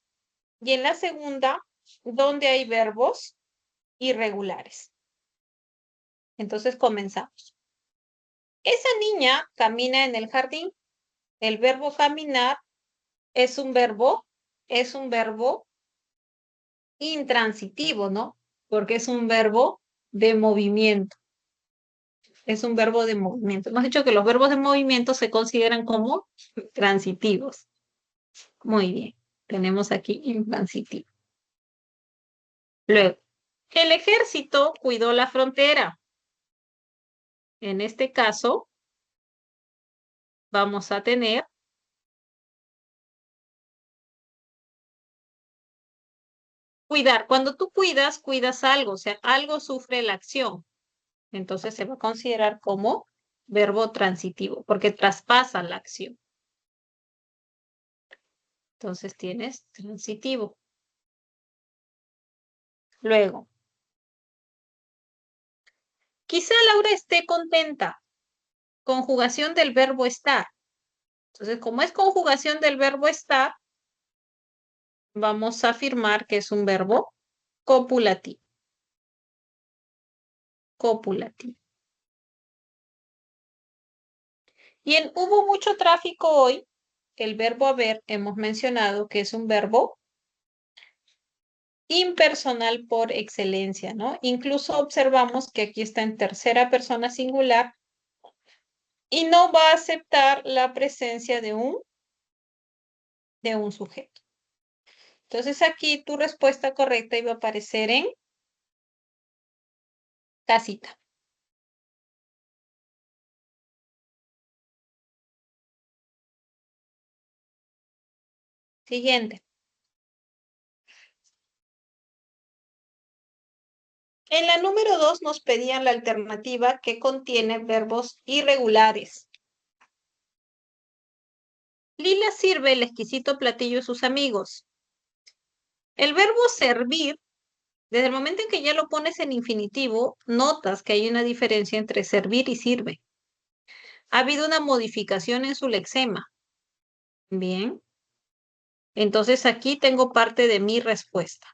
y en la segunda, donde hay verbos irregulares. Entonces comenzamos. Esa niña camina en el jardín. El verbo caminar es un verbo intransitivo, ¿no? Porque es un verbo de movimiento. Es un verbo de movimiento. Hemos dicho que los verbos de movimiento se consideran como transitivos. Muy bien. Tenemos aquí intransitivo. Luego, El ejército cuidó la frontera. En este caso, vamos a tener cuidar. Cuando tú cuidas, cuidas algo, o sea, algo sufre la acción. Entonces se va a considerar como verbo transitivo, porque traspasa la acción. Entonces tienes transitivo. Luego, quizá Laura esté contenta. Conjugación del verbo estar. Entonces, como es conjugación del verbo estar, vamos a afirmar que es un verbo copulativo. Copulativo. Y en hubo mucho tráfico hoy, el verbo haber hemos mencionado que es un verbo impersonal por excelencia, ¿no? Incluso observamos que aquí está en tercera persona singular y no va a aceptar la presencia de un sujeto. Entonces aquí tu respuesta correcta iba a aparecer en casita. Siguiente. En la número 2 nos pedían la alternativa que contiene verbos irregulares. Lila sirve el exquisito platillo a sus amigos. El verbo servir, desde el momento en que ya lo pones en infinitivo, notas que hay una diferencia entre servir y sirve. Ha habido una modificación en su lexema. Bien. Entonces aquí tengo parte de mi respuesta.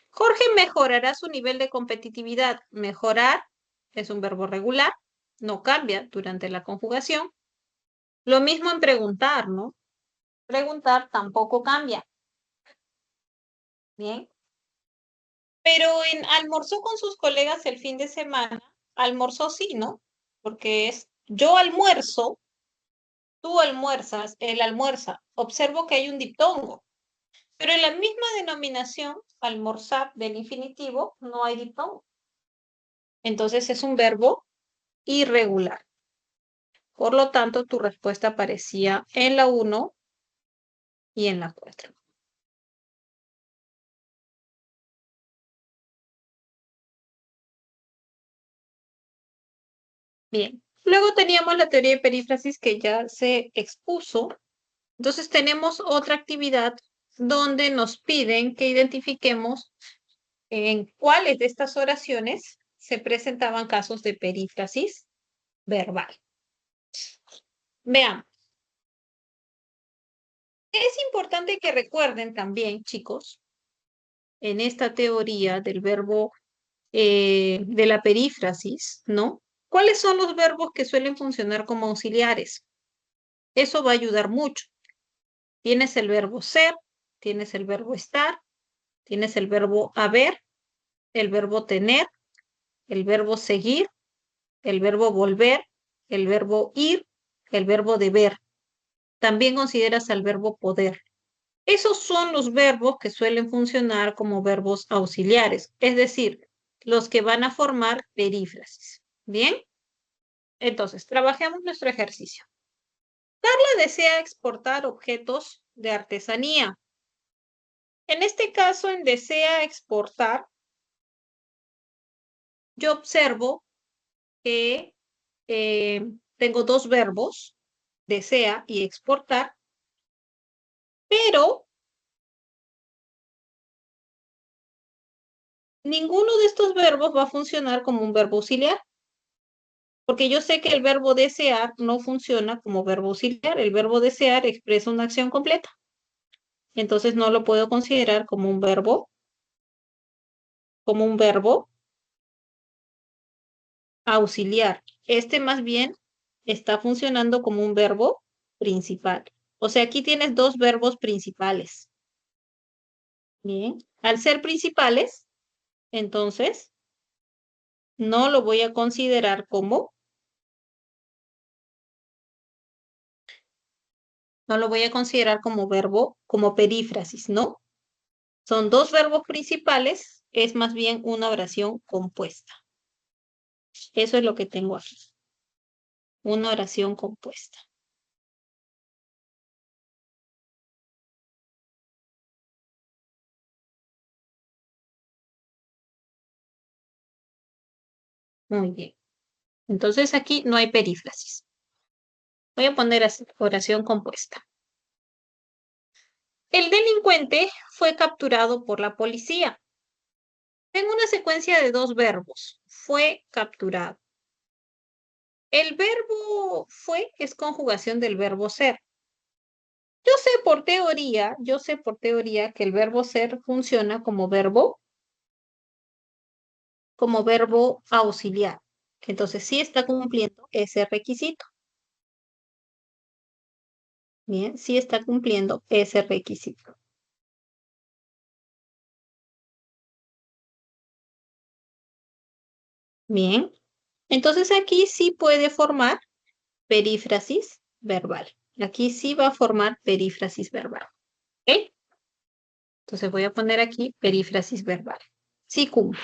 Jorge mejorará su nivel de competitividad. Mejorar es un verbo regular, no cambia durante la conjugación. Lo mismo en preguntar, ¿no? Preguntar tampoco cambia. Bien. Pero en almorzó con sus colegas el fin de semana, almorzó sí, ¿no? Porque es yo almuerzo, tú almuerzas, él almuerza. Observo que hay un diptongo. Pero en la misma denominación, almorzar del infinitivo, no hay diptongo. Entonces es un verbo irregular. Por lo tanto, tu respuesta aparecía en la 1 y en la 4. Bien. Luego teníamos la teoría de perífrasis que ya se expuso. Entonces tenemos otra actividad donde nos piden que identifiquemos en cuáles de estas oraciones se presentaban casos de perífrasis verbal. Veamos. Es importante que recuerden también, chicos, en esta teoría del verbo de la perífrasis, ¿no? ¿Cuáles son los verbos que suelen funcionar como auxiliares? Eso va a ayudar mucho. Tienes el verbo ser, tienes el verbo estar, tienes el verbo haber, el verbo tener, el verbo seguir, el verbo volver, el verbo ir, el verbo deber. También consideras al verbo poder. Esos son los verbos que suelen funcionar como verbos auxiliares, es decir, los que van a formar perífrasis. ¿Bien? Entonces, trabajemos nuestro ejercicio. Carla desea exportar objetos de artesanía. En este caso, en desea exportar, yo observo que tengo dos verbos, desea y exportar, pero ninguno de estos verbos va a funcionar como un verbo auxiliar, porque yo sé que el verbo desear no funciona como verbo auxiliar. El verbo desear expresa una acción completa. Entonces no lo puedo considerar como un verbo auxiliar. Este más bien está funcionando como un verbo principal. O sea, aquí tienes dos verbos principales. Bien. Al ser principales, entonces no lo voy a considerar no lo voy a considerar como verbo, como perífrasis, ¿no? Son dos verbos principales, es más bien una oración compuesta. Eso es lo que tengo aquí. Una oración compuesta. Muy bien. Entonces aquí no hay perífrasis. Voy a poner así, oración compuesta. El delincuente fue capturado por la policía. Tengo una secuencia de dos verbos. Fue capturado. El verbo fue es conjugación del verbo ser. Yo sé por teoría que el verbo ser funciona como verbo auxiliar. Entonces sí está cumpliendo ese requisito. Bien, sí está cumpliendo ese requisito. Bien, entonces aquí sí puede formar perífrasis verbal. Aquí sí va a formar perífrasis verbal. ¿Ok? Entonces voy a poner aquí perífrasis verbal. Sí cumple.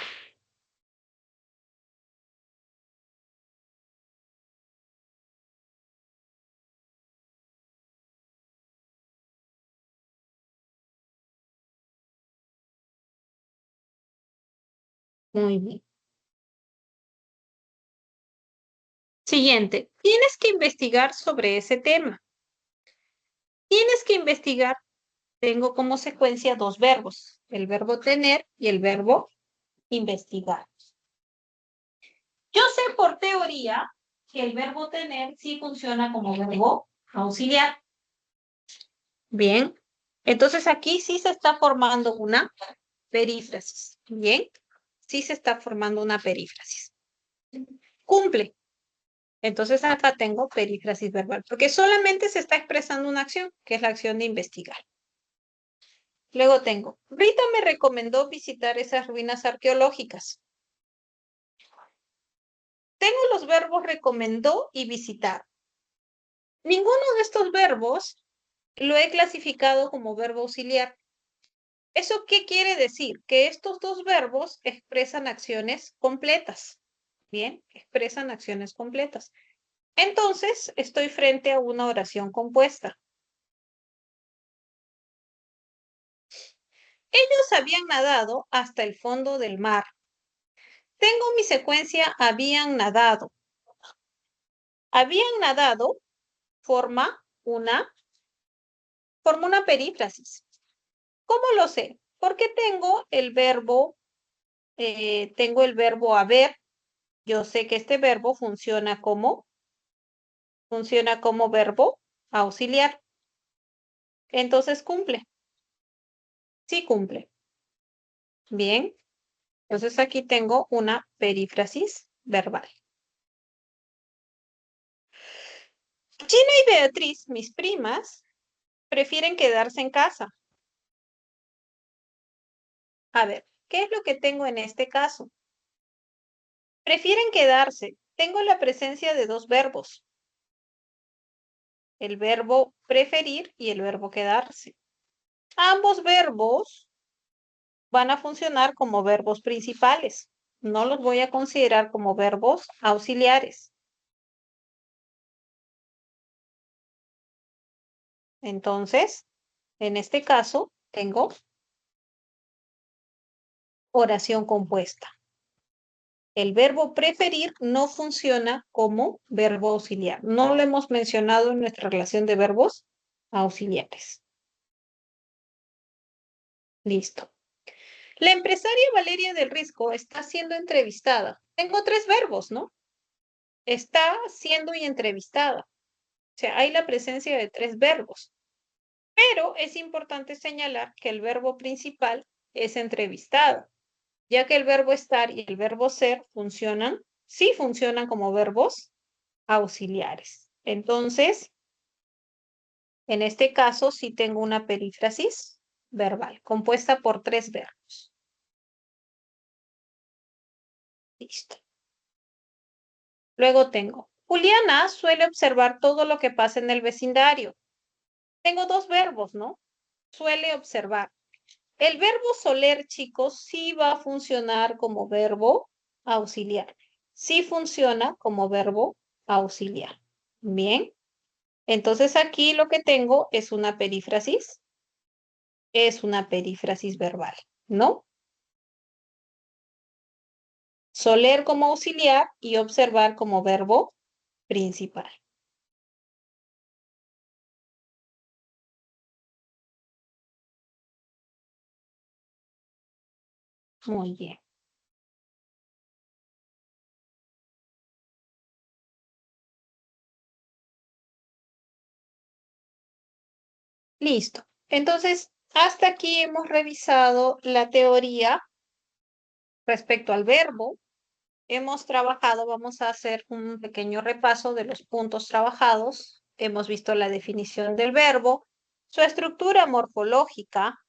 Muy bien. Siguiente. Tienes que investigar sobre ese tema. Tienes que investigar. Tengo como secuencia dos verbos. El verbo tener y el verbo investigar. Yo sé por teoría que el verbo tener sí funciona como verbo auxiliar. Bien. Entonces aquí sí se está formando una perífrasis. Bien. Sí se está formando una perífrasis. Cumple. Entonces acá tengo perífrasis verbal, porque solamente se está expresando una acción, que es la acción de investigar. Luego tengo, Rita me recomendó visitar esas ruinas arqueológicas. Tengo los verbos recomendó y visitar. Ninguno de estos verbos lo he clasificado como verbo auxiliar. ¿Eso qué quiere decir? Que estos dos verbos expresan acciones completas. Bien, expresan acciones completas. Entonces, estoy frente a una oración compuesta. Ellos habían nadado hasta el fondo del mar. Tengo mi secuencia habían nadado. Habían nadado forma una perífrasis. ¿Cómo lo sé? Porque tengo el verbo haber. Yo sé que este verbo funciona como verbo auxiliar. Entonces cumple. Sí cumple. Bien. Entonces aquí tengo una perífrasis verbal. Gina y Beatriz, mis primas, prefieren quedarse en casa. A ver, ¿qué es lo que tengo en este caso? Prefieren quedarse. Tengo la presencia de dos verbos. El verbo preferir y el verbo quedarse. Ambos verbos van a funcionar como verbos principales. No los voy a considerar como verbos auxiliares. Entonces, en este caso, tengo oración compuesta. El verbo preferir no funciona como verbo auxiliar. No lo hemos mencionado en nuestra relación de verbos auxiliares. Listo. La empresaria Valeria del Risco está siendo entrevistada. Tengo tres verbos, ¿no? Está siendo y entrevistada. O sea, hay la presencia de tres verbos. Pero es importante señalar que el verbo principal es entrevistada, ya que el verbo estar y el verbo ser sí funcionan como verbos auxiliares. Entonces, en este caso sí tengo una perífrasis verbal compuesta por tres verbos. Listo. Luego tengo, Juliana suele observar todo lo que pasa en el vecindario. Tengo dos verbos, ¿no? Suele observar. El verbo soler, chicos, sí va a funcionar como verbo auxiliar. Sí funciona como verbo auxiliar. Bien. Entonces aquí lo que tengo es una perífrasis. Es una perífrasis verbal, ¿no? Soler como auxiliar y observar como verbo principal. Muy bien. Listo. Entonces, hasta aquí hemos revisado la teoría respecto al verbo. Hemos trabajado, vamos a hacer un pequeño repaso de los puntos trabajados. Hemos visto la definición del verbo, su estructura morfológica,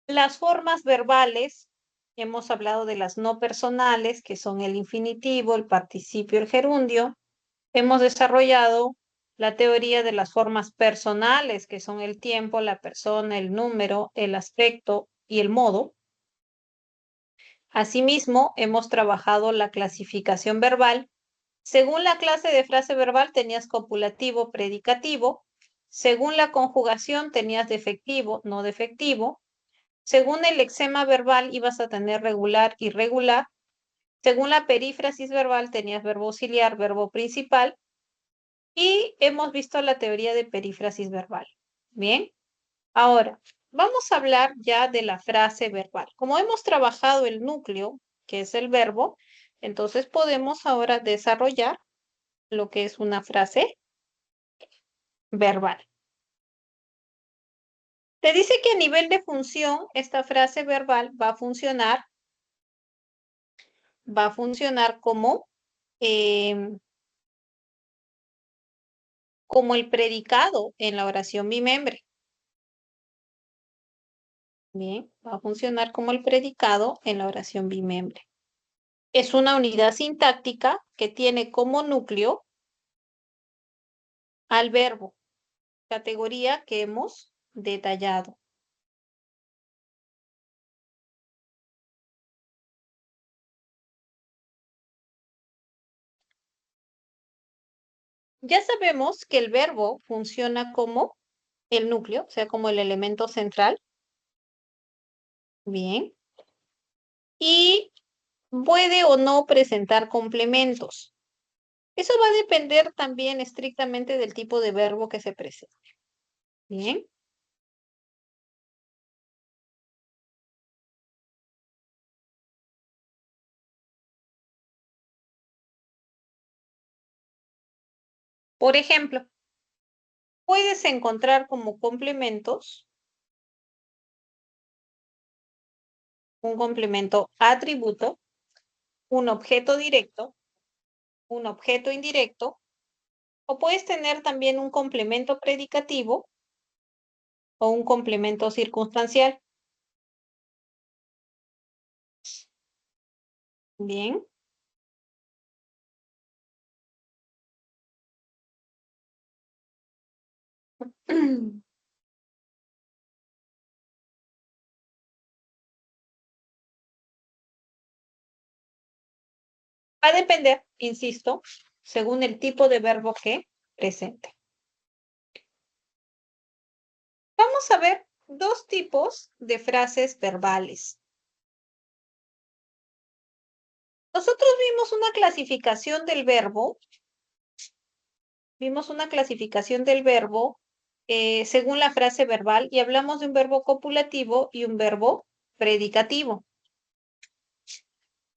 las formas verbales. Hemos hablado de las no personales, que son el infinitivo, el participio, el gerundio. Hemos desarrollado la teoría de las formas personales, que son el tiempo, la persona, el número, el aspecto y el modo. Asimismo, hemos trabajado la clasificación verbal. Según la clase de frase verbal tenías copulativo, predicativo. Según la conjugación tenías defectivo, no defectivo. Según el lexema verbal ibas a tener regular, irregular. Según la perífrasis verbal tenías verbo auxiliar, verbo principal. Y hemos visto la teoría de perífrasis verbal. Bien, ahora vamos a hablar ya de la frase verbal. Como hemos trabajado el núcleo, que es el verbo, entonces podemos ahora desarrollar lo que es una frase verbal. Te dice que a nivel de función, esta frase verbal va a funcionar como el predicado en la oración bimembre. Bien, va a funcionar como el predicado en la oración bimembre. Es una unidad sintáctica que tiene como núcleo al verbo, categoría que hemos detallado. Ya sabemos que el verbo funciona como el núcleo, o sea, como el elemento central. Bien. Y puede o no presentar complementos. Eso va a depender también estrictamente del tipo de verbo que se presente. Bien. Por ejemplo, puedes encontrar como complementos un complemento atributo, un objeto directo, un objeto indirecto, o puedes tener también un complemento predicativo o un complemento circunstancial. Bien. Va a depender, insisto, según el tipo de verbo que presente. Vamos a ver dos tipos de frases verbales. Nosotros vimos una clasificación del verbo, según la frase verbal y hablamos de un verbo copulativo y un verbo predicativo.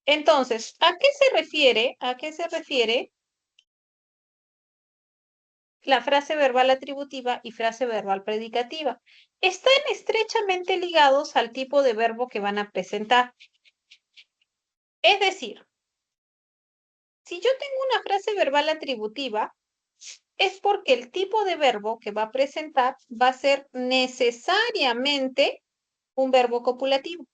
Entonces, ¿a qué se refiere? ¿A qué se refiere la frase verbal atributiva y frase verbal predicativa? Están estrechamente ligados al tipo de verbo que van a presentar. Es decir, si yo tengo una frase verbal atributiva, es porque el tipo de verbo que va a presentar va a ser necesariamente un verbo copulativo.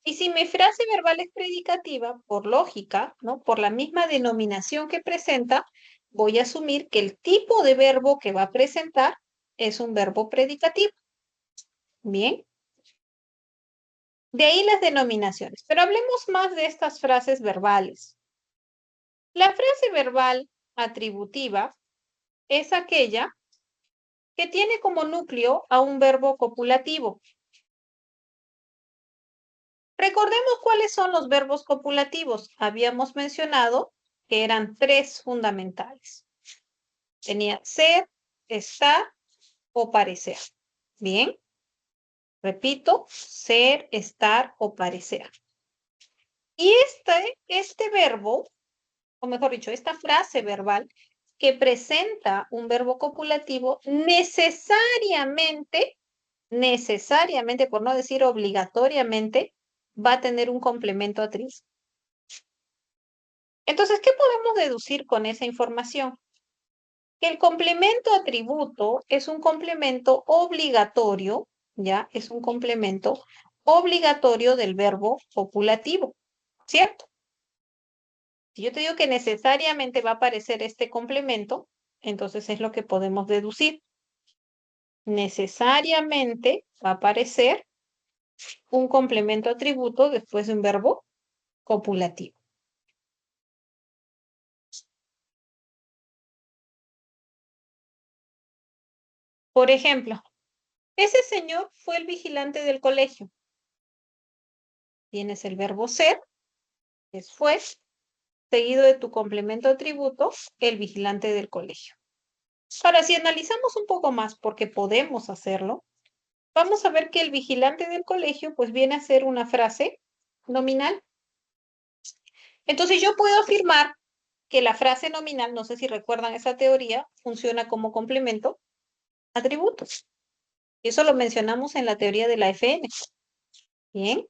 Y si mi frase verbal es predicativa, por lógica, ¿no? Por la misma denominación que presenta, voy a asumir que el tipo de verbo que va a presentar es un verbo predicativo. Bien. De ahí las denominaciones. Pero hablemos más de estas frases verbales. La frase verbal atributiva es aquella que tiene como núcleo a un verbo copulativo. Recordemos cuáles son los verbos copulativos. Habíamos mencionado que eran 3 fundamentales. Tenía ser, estar o parecer. Bien. Repito, ser, estar o parecer. Y este verbo, o mejor dicho, esta frase verbal que presenta un verbo copulativo necesariamente, por no decir obligatoriamente, va a tener un complemento atributo. Entonces, ¿qué podemos deducir con esa información? Que el complemento atributo es un complemento obligatorio, ¿ya? Es un complemento obligatorio del verbo copulativo, ¿cierto? Si yo te digo que necesariamente va a aparecer este complemento, entonces es lo que podemos deducir. Necesariamente va a aparecer un complemento atributo después de un verbo copulativo. Por ejemplo, ese señor fue el vigilante del colegio. Tienes el verbo ser, que es fue, seguido de tu complemento atributo, el vigilante del colegio. Ahora, si analizamos un poco más, porque podemos hacerlo, vamos a ver que el vigilante del colegio, pues viene a ser una frase nominal. Entonces yo puedo afirmar que la frase nominal, no sé si recuerdan esa teoría, funciona como complemento atributos. Eso lo mencionamos en la teoría de la FN. Bien.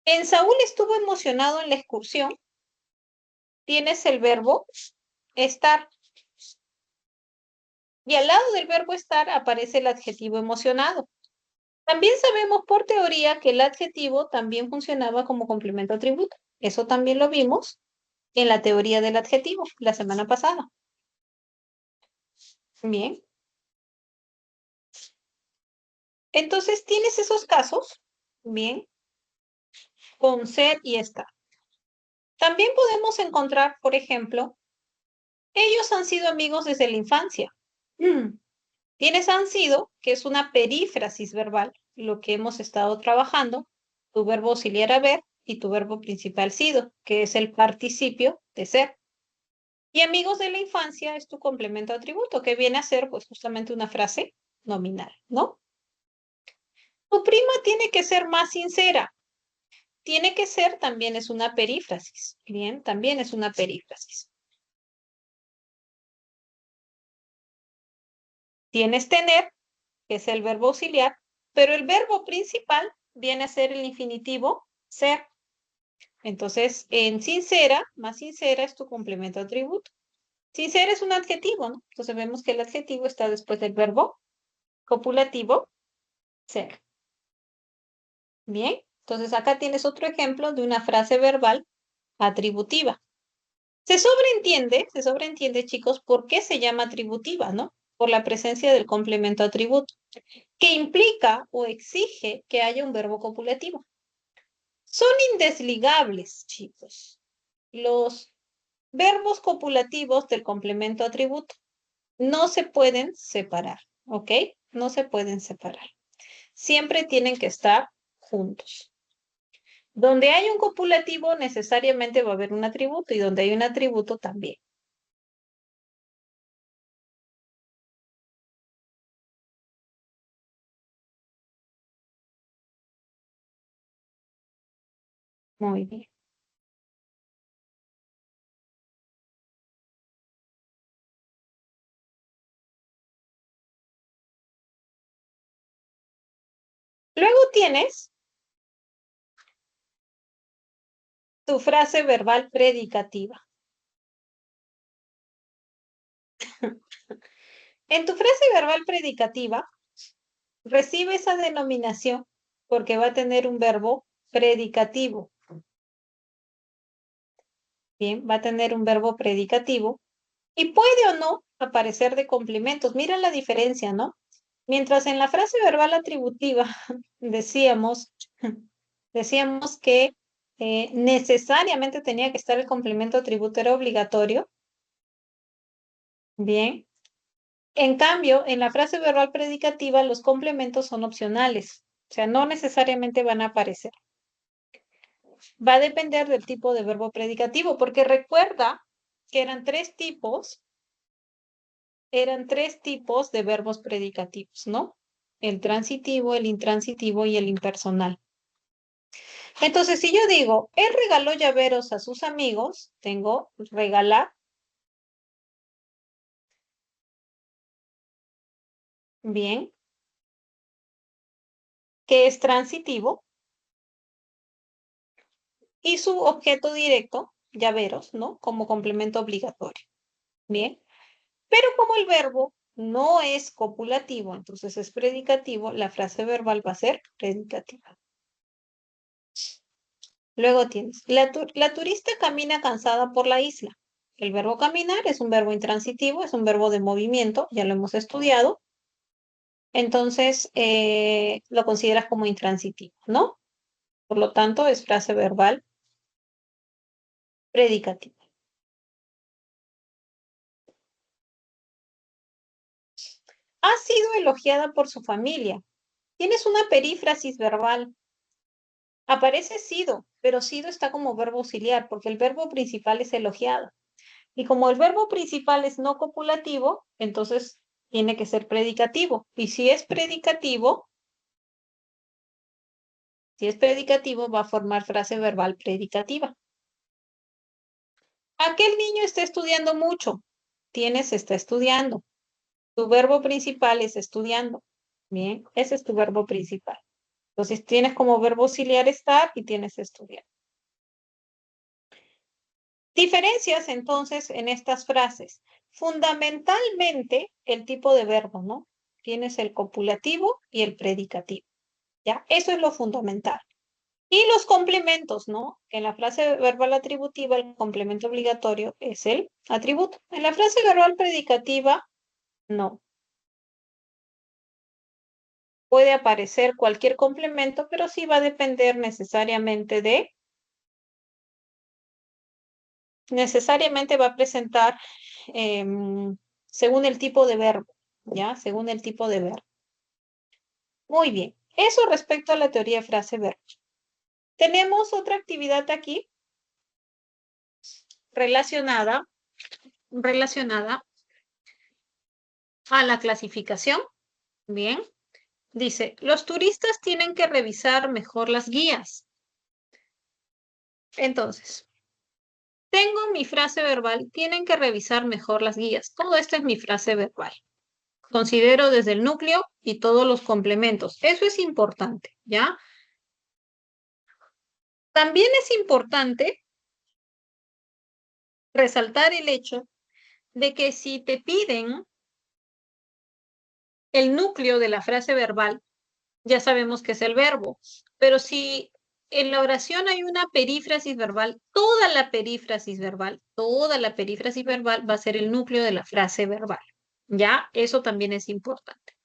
En Saúl estuvo emocionado en la excursión. Tienes el verbo estar. Y al lado del verbo estar aparece el adjetivo emocionado. También sabemos por teoría que el adjetivo también funcionaba como complemento atributo. Eso también lo vimos en la teoría del adjetivo la semana pasada. Bien. Entonces tienes esos casos, bien, con ser y estar. También podemos encontrar, por ejemplo, ellos han sido amigos desde la infancia. Tienes han sido, que es una perífrasis verbal, lo que hemos estado trabajando, tu verbo auxiliar haber y tu verbo principal sido, que es el participio de ser. Y amigos de la infancia es tu complemento atributo, que viene a ser pues justamente una frase nominal, ¿no? Tu prima tiene que ser más sincera. Tiene que ser también es una perífrasis. Bien, también es una perífrasis. Tienes tener, que es el verbo auxiliar, pero el verbo principal viene a ser el infinitivo ser. Entonces, en sincera, más sincera es tu complemento atributo. Sincera es un adjetivo, ¿no? Entonces vemos que el adjetivo está después del verbo copulativo ser. Bien, entonces acá tienes otro ejemplo de una frase verbal atributiva. Se sobreentiende, chicos, por qué se llama atributiva, ¿no? Por la presencia del complemento atributo, que implica o exige que haya un verbo copulativo. Son indesligables, chicos, los verbos copulativos del complemento atributo. No se pueden separar, ¿ok? No se pueden separar. Siempre tienen que estar juntos. Donde hay un copulativo, necesariamente va a haber un atributo, y donde hay un atributo también. Muy bien. Luego tienes tu frase verbal predicativa. En tu frase verbal predicativa, recibe esa denominación porque va a tener un verbo predicativo. Bien, va a tener un verbo predicativo Y puede o no aparecer de complementos. Mira la diferencia, ¿no? Mientras en la frase verbal atributiva decíamos, decíamos que necesariamente tenía que estar el complemento atributo, era obligatorio. Bien. En cambio, en la frase verbal predicativa los complementos son opcionales, o sea, no necesariamente van a aparecer. Va a depender del tipo de verbo predicativo, porque recuerda que eran tres tipos de verbos predicativos, ¿no? El transitivo, el intransitivo y el impersonal. Entonces, si yo digo, él regaló llaveros a sus amigos, tengo regalar, bien, que es transitivo, y su objeto directo, llaveros, ¿no? Como complemento obligatorio, bien. Pero como el verbo no es copulativo, entonces es predicativo, la frase verbal va a ser predicativa. Luego tienes, la turista camina cansada por la isla. El verbo caminar es un verbo intransitivo, es un verbo de movimiento, ya lo hemos estudiado. Entonces, lo consideras como intransitivo, ¿no? Por lo tanto, es frase verbal predicativa. Ha sido elogiada por su familia. Tienes una perífrasis verbal. Aparece sido, pero sido está como verbo auxiliar, porque el verbo principal es elogiado. Y como el verbo principal es no copulativo, entonces tiene que ser predicativo. Y si es predicativo, va a formar frase verbal predicativa. Aquel niño está estudiando mucho. Tienes está estudiando. Tu verbo principal es estudiando. Bien, ese es tu verbo principal. Entonces tienes como verbo auxiliar estar y tienes estudiar. Diferencias entonces en estas frases. Fundamentalmente el tipo de verbo, ¿no? Tienes el copulativo y el predicativo. ¿Ya? Eso es lo fundamental. Y los complementos, ¿no? En la frase verbal atributiva el complemento obligatorio es el atributo. En la frase verbal predicativa, no. Puede aparecer cualquier complemento, pero sí va a depender necesariamente va a presentar según el tipo de verbo, ¿ya? Según el tipo de verbo. Muy bien. Eso respecto a la teoría de frase-verbo. Tenemos otra actividad aquí relacionada a la clasificación. Bien. Dice, los turistas tienen que revisar mejor las guías. Entonces, tengo mi frase verbal, tienen que revisar mejor las guías. Todo esto es mi frase verbal. Considero desde el núcleo y todos los complementos. Eso es importante, ¿ya? También es importante resaltar el hecho de que si te piden el núcleo de la frase verbal, ya sabemos que es el verbo, pero si en la oración hay una perífrasis verbal, toda la perífrasis verbal va a ser el núcleo de la frase verbal. ¿Ya? Eso también es importante.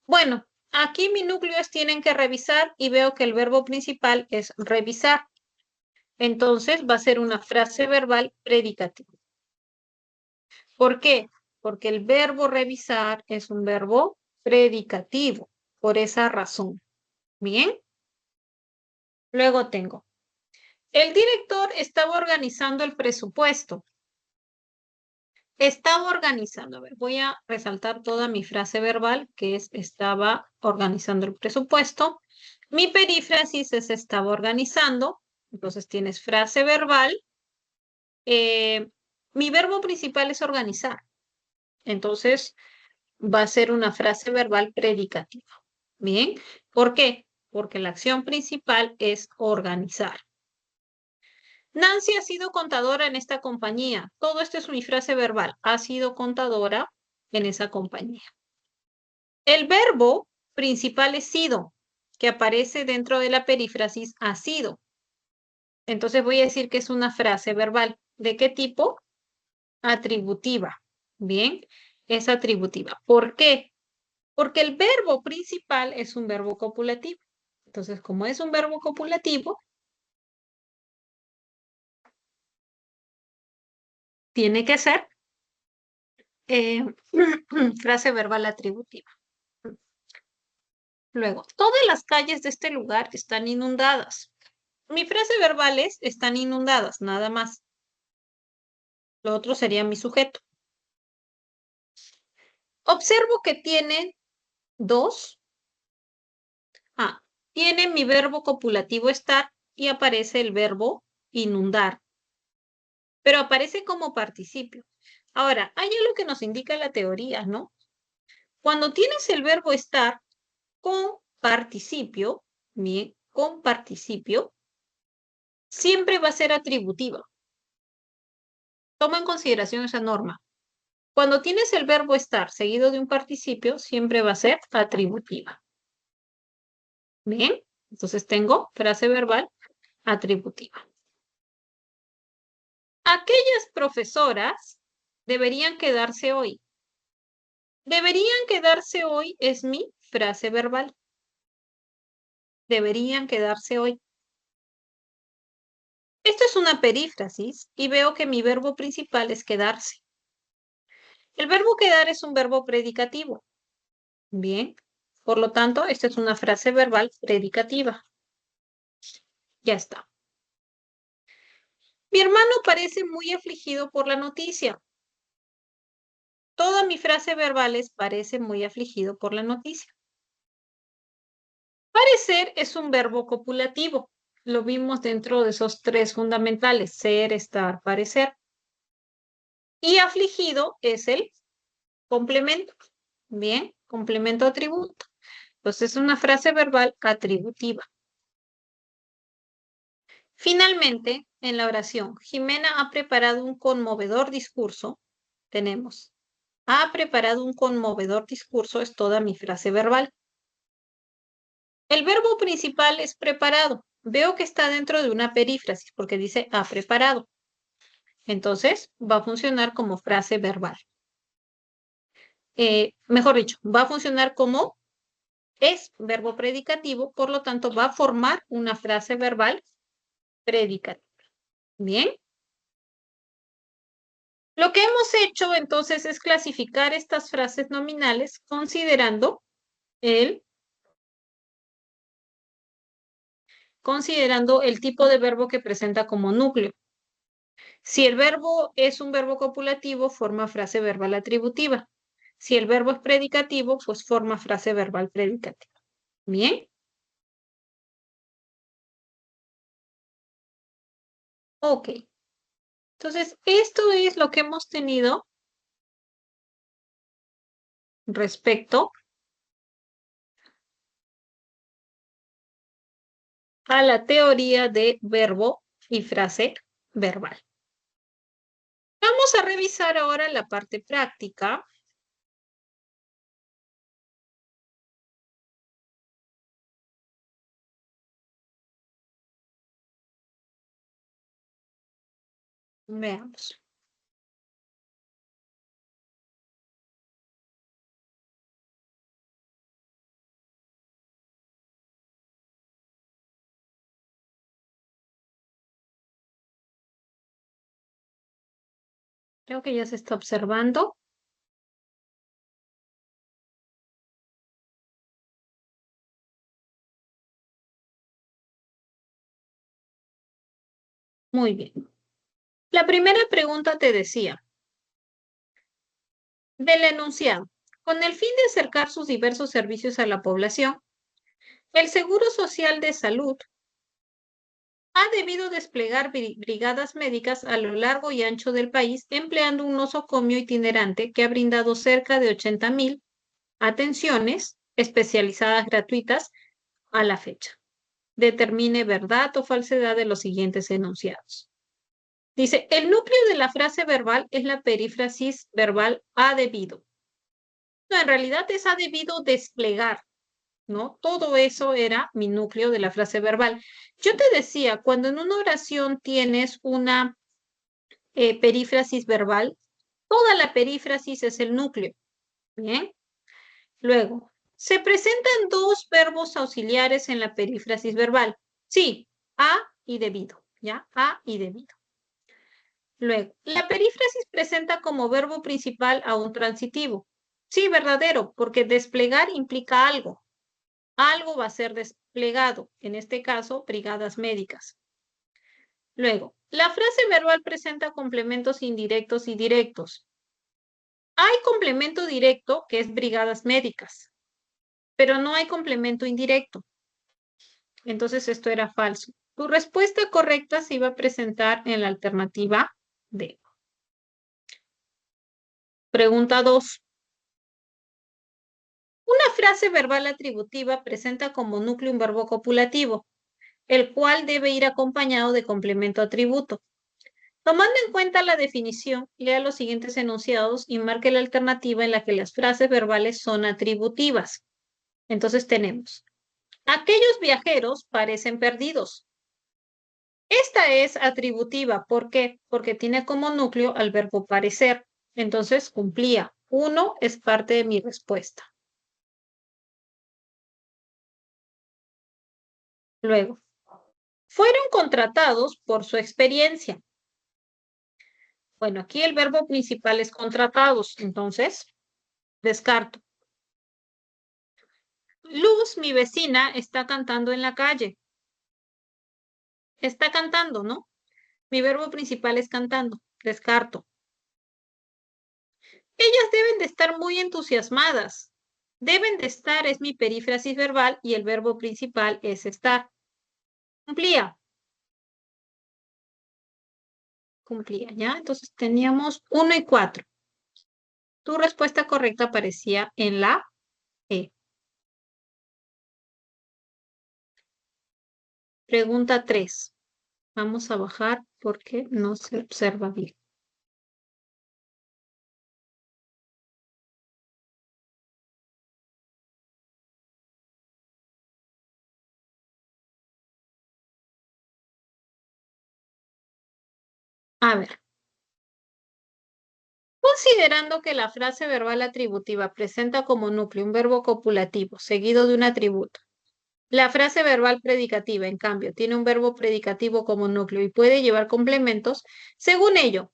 Bueno, aquí mi núcleo es tienen que revisar y veo que el verbo principal es revisar. Entonces va a ser una frase verbal predicativa. ¿Por qué? Porque el verbo revisar es un verbo predicativo, por esa razón. Bien. Luego tengo, el director estaba organizando el presupuesto. Estaba organizando, a ver, voy a resaltar toda mi frase verbal, que es estaba organizando el presupuesto. Mi perífrasis es estaba organizando, entonces tienes frase verbal. Mi verbo principal es organizar, entonces va a ser una frase verbal predicativa. Bien, ¿por qué? Porque la acción principal es organizar. Nancy ha sido contadora en esta compañía. Todo esto es mi frase verbal. Ha sido contadora en esa compañía. El verbo principal es sido, que aparece dentro de la perífrasis ha sido. Entonces voy a decir que es una frase verbal. ¿De qué tipo? atributiva. Bien, es atributiva. ¿Por qué? Porque el verbo principal es un verbo copulativo. Entonces, como es un verbo copulativo, tiene que ser frase verbal atributiva. Luego, todas las calles de este lugar están inundadas. Mi frase verbal es están inundadas, nada más. Lo otro sería mi sujeto. Observo que tienen dos. Tiene mi verbo copulativo estar y aparece el verbo inundar, pero aparece como participio. Ahora, hay algo que nos indica la teoría, ¿no? Cuando tienes el verbo estar con participio, bien, con participio, siempre va a ser atributiva. Toma en consideración esa norma. Cuando tienes el verbo estar seguido de un participio, siempre va a ser atributiva. Bien, entonces tengo frase verbal atributiva. Aquellas profesoras deberían quedarse hoy. Deberían quedarse hoy es mi frase verbal. Deberían quedarse hoy. Esto es una perífrasis y veo que mi verbo principal es quedarse. El verbo quedar es un verbo predicativo. Bien, por lo tanto, esta es una frase verbal predicativa. Ya está. Mi hermano parece muy afligido por la noticia. Toda mi frase verbal es parece muy afligido por la noticia. Parecer es un verbo copulativo. Lo vimos dentro de esos tres fundamentales, ser, estar, parecer. Y afligido es el complemento. Bien, complemento atributo. Entonces es una frase verbal atributiva. Finalmente, en la oración, Jimena ha preparado un conmovedor discurso. Tenemos, ha preparado un conmovedor discurso, es toda mi frase verbal. El verbo principal es preparado. Veo que está dentro de una perífrasis porque dice ha preparado. Entonces, va a funcionar como frase verbal. Mejor dicho, va a funcionar como es verbo predicativo, por lo tanto, va a formar una frase verbal predicativa. Bien. Lo que hemos hecho entonces es clasificar estas frases nominales considerando el tipo de verbo que presenta como núcleo. Si el verbo es un verbo copulativo, forma frase verbal atributiva. Si el verbo es predicativo, pues forma frase verbal predicativa. Bien. Ok. Entonces, esto es lo que hemos tenido respecto a la teoría de verbo y frase verbal. Vamos a revisar ahora la parte práctica. Veamos. Creo que ya se está observando. Muy bien. La primera pregunta te decía, del enunciado, con el fin de acercar sus diversos servicios a la población, el Seguro Social de Salud ha debido desplegar brigadas médicas a lo largo y ancho del país, empleando un nosocomio itinerante que ha brindado cerca de 80,000 atenciones especializadas gratuitas a la fecha. Determine verdad o falsedad de los siguientes enunciados. Dice, el núcleo de la frase verbal es la perífrasis verbal ha debido. No, en realidad es ha debido desplegar, ¿no? Todo eso era mi núcleo de la frase verbal. Yo te decía, cuando en una oración tienes una perífrasis verbal, Toda la perífrasis es el núcleo. Bien. Luego, se presentan dos verbos auxiliares en la perífrasis verbal. Sí, a y debido. ¿Ya? A y debido. Luego, la perífrasis presenta como verbo principal a un transitivo. Sí, verdadero, porque desplegar implica algo. Algo va a ser desplegado, en este caso, brigadas médicas. Luego, la frase verbal presenta complementos indirectos y directos. Hay complemento directo, que es brigadas médicas, pero no hay complemento indirecto. Entonces esto era falso. Tu respuesta correcta se iba a presentar en la alternativa D. Pregunta 2. Una frase verbal atributiva presenta como núcleo un verbo copulativo, el cual debe ir acompañado de complemento atributo. Tomando en cuenta la definición, lea los siguientes enunciados y marque la alternativa en la que las frases verbales son atributivas. Entonces tenemos, aquellos viajeros parecen perdidos. Esta es atributiva. ¿Por qué? Porque tiene como núcleo al verbo parecer. Entonces cumplía. 1 es parte de mi respuesta. Luego, fueron contratados por su experiencia. Bueno, aquí el verbo principal es contratados, entonces descarto. Luz, mi vecina, está cantando en la calle. Está cantando, ¿no? Mi verbo principal es cantando, descarto. Ellas deben de estar muy entusiasmadas. Deben de estar es mi perífrasis verbal y el verbo principal es estar. Cumplía. Cumplía, ¿ya? Entonces teníamos 1 y 4. Tu respuesta correcta aparecía en la E. Pregunta 3. Vamos a bajar porque no se observa bien. A ver. Considerando que la frase verbal atributiva presenta como núcleo un verbo copulativo seguido de un atributo. La frase verbal predicativa, en cambio, tiene un verbo predicativo como núcleo y puede llevar complementos. Según ello,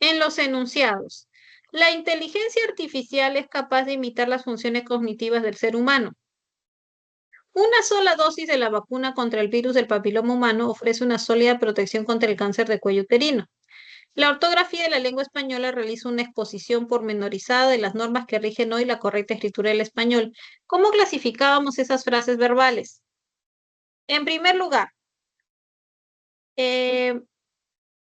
en los enunciados, la inteligencia artificial es capaz de imitar las funciones cognitivas del ser humano. Una sola dosis de la vacuna contra el virus del papiloma humano ofrece una sólida protección contra el cáncer de cuello uterino. La ortografía de la lengua española realiza una exposición pormenorizada de las normas que rigen hoy la correcta escritura del español. ¿Cómo clasificábamos esas frases verbales? En primer lugar, eh,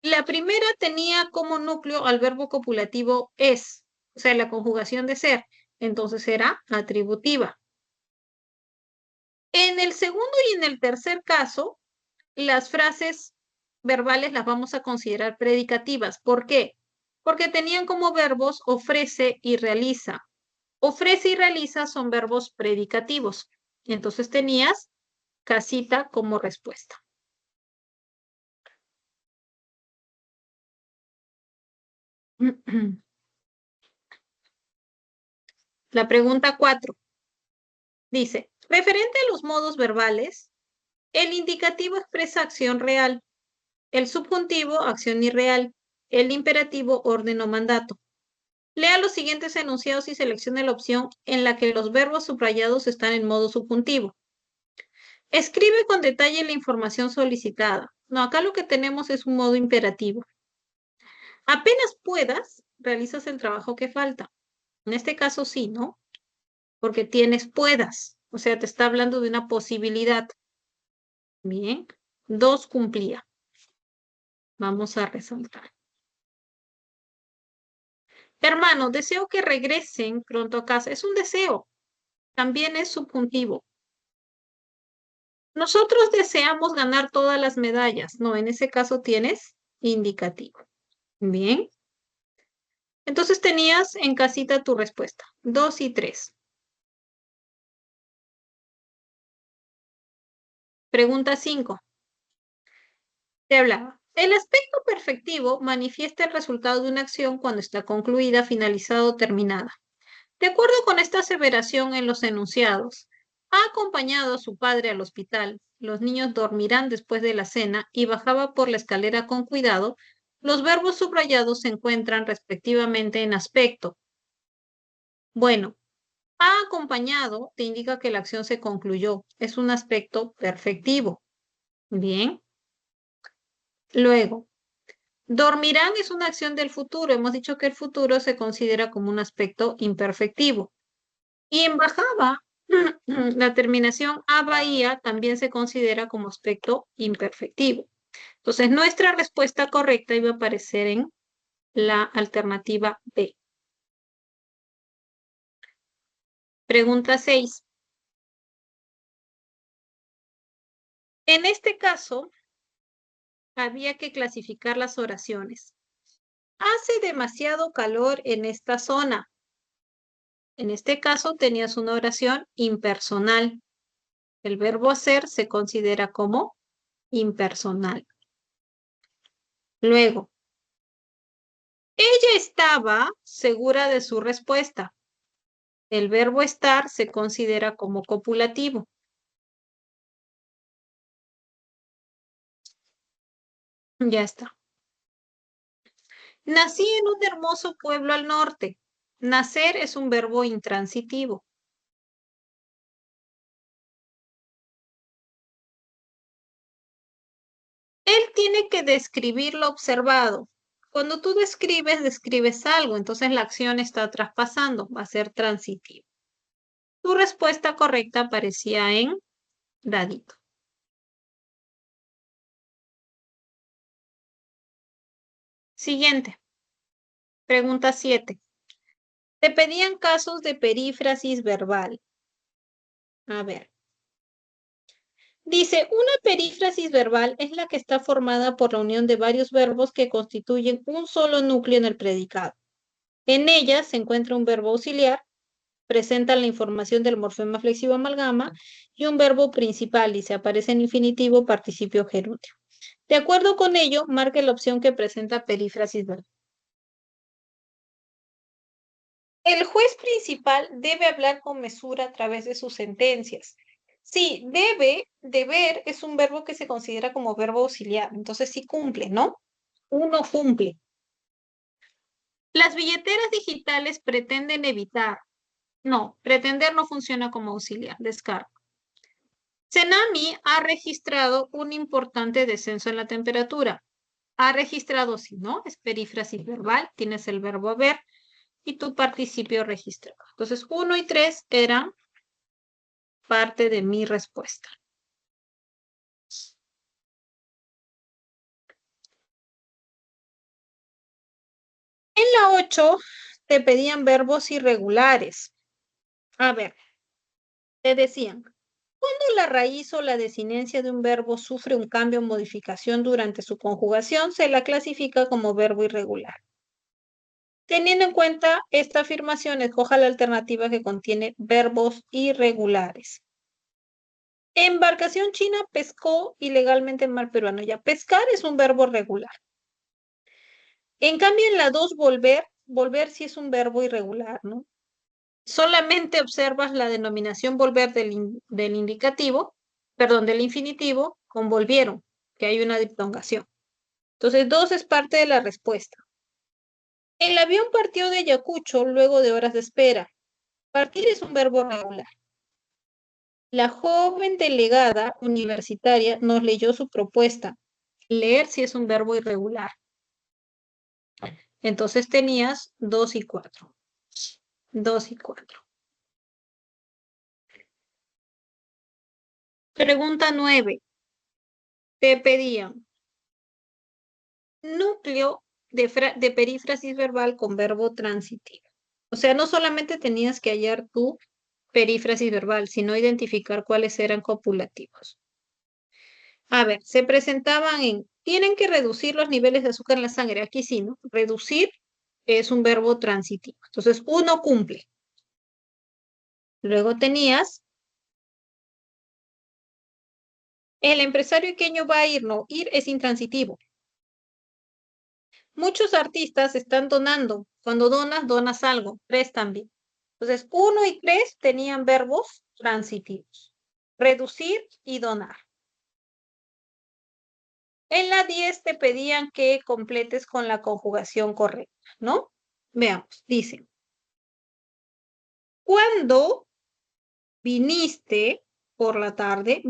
la primera tenía como núcleo al verbo copulativo es, o sea, la conjugación de ser. Entonces era atributiva. En el segundo y en el tercer caso, las frases verbales las vamos a considerar predicativas. ¿Por qué? Porque tenían como verbos ofrece y realiza. Ofrece y realiza son verbos predicativos. Entonces tenías casita como respuesta. La pregunta 4 dice, referente a los modos verbales, el indicativo expresa acción real, el subjuntivo acción irreal, el imperativo orden o mandato. Lea los siguientes enunciados y seleccione la opción en la que los verbos subrayados están en modo subjuntivo. Escribe con detalle la información solicitada. No, acá lo que tenemos es un modo imperativo. Apenas puedas, realizas el trabajo que falta. En este caso sí, ¿no? Porque tienes puedas. O sea, te está hablando de una posibilidad. Bien. 2 cumplía. Vamos a resaltar. Hermano, deseo que regresen pronto a casa. Es un deseo. También es subjuntivo. Nosotros deseamos ganar todas las medallas. No, en ese caso tienes indicativo. Bien. Entonces tenías en casita tu respuesta. 2 y 3. Pregunta 5. Te hablaba. El aspecto perfectivo manifiesta el resultado de una acción cuando está concluida, finalizada o terminada. De acuerdo con esta aseveración en los enunciados, ha acompañado a su padre al hospital. Los niños dormirán después de la cena y bajaba por la escalera con cuidado. Los verbos subrayados se encuentran respectivamente en aspecto. Bueno, ha acompañado te indica que la acción se concluyó. Es un aspecto perfectivo. Bien. Luego, dormirán es una acción del futuro. Hemos dicho que el futuro se considera como un aspecto imperfectivo. Y en bajaba, la terminación a bahía también se considera como aspecto imperfectivo. Entonces, nuestra respuesta correcta iba a aparecer en la alternativa B. Pregunta 6. En este caso, había que clasificar las oraciones. Hace demasiado calor en esta zona. En este caso, tenías una oración impersonal. El verbo hacer se considera como impersonal. Luego, ella estaba segura de su respuesta. El verbo estar se considera como copulativo. Ya está. Nací en un hermoso pueblo al norte. Nacer es un verbo intransitivo. Él tiene que describir lo observado. Cuando tú describes algo, entonces la acción está traspasando, va a ser transitivo. Tu respuesta correcta aparecía en dadito. Siguiente. Pregunta 7. Te pedían casos de perífrasis verbal. A ver. Dice, una perífrasis verbal es la que está formada por la unión de varios verbos que constituyen un solo núcleo en el predicado. En ella se encuentra un verbo auxiliar, presenta la información del morfema flexivo amalgama y un verbo principal, dice, aparece en infinitivo, participio gerundio. De acuerdo con ello, marque la opción que presenta perífrasis verbal. El juez principal debe hablar con mesura a través de sus sentencias. Sí, deber es un verbo que se considera como verbo auxiliar, entonces sí cumple, ¿no? Uno cumple. Las billeteras digitales pretenden evitar. No, pretender no funciona como auxiliar, descargo. Cenami ha registrado un importante descenso en la temperatura. Ha registrado, si no, es perífrasis verbal, tienes el verbo haber y tu participio registrado. Entonces, 1 y 3 eran parte de mi respuesta. En la 8 te pedían verbos irregulares. A ver, te decían, cuando la raíz o la desinencia de un verbo sufre un cambio o modificación durante su conjugación, se la clasifica como verbo irregular. Teniendo en cuenta esta afirmación, escoja la alternativa que contiene verbos irregulares. Embarcación china pescó ilegalmente en mar peruano. Ya, pescar es un verbo regular. En cambio, en la 2, volver sí es un verbo irregular, ¿no? Solamente observas la denominación volver del indicativo, perdón, del infinitivo, con volvieron, que hay una diptongación. Entonces, 2 es parte de la respuesta. El avión partió de Ayacucho luego de horas de espera. Partir es un verbo regular. La joven delegada universitaria nos leyó su propuesta. Leer sí es un verbo irregular. Entonces tenías 2 y 4. 2 y 4. Pregunta 9. Te pedían núcleo de perífrasis verbal con verbo transitivo. O sea, no solamente tenías que hallar tu perífrasis verbal, sino identificar cuáles eran copulativos. A ver, se presentaban tienen que reducir los niveles de azúcar en la sangre. Aquí sí, ¿no? Reducir es un verbo transitivo. Entonces, uno cumple. Luego tenías, el empresario pequeño va a ir, no, ir es intransitivo. Muchos artistas están donando. Cuando donas, donas algo. 3 también. Entonces, 1 y 3 tenían verbos transitivos. Reducir y donar. En la 10 te pedían que completes con la conjugación correcta, ¿no? Veamos, dicen. Cuando viniste por la tarde,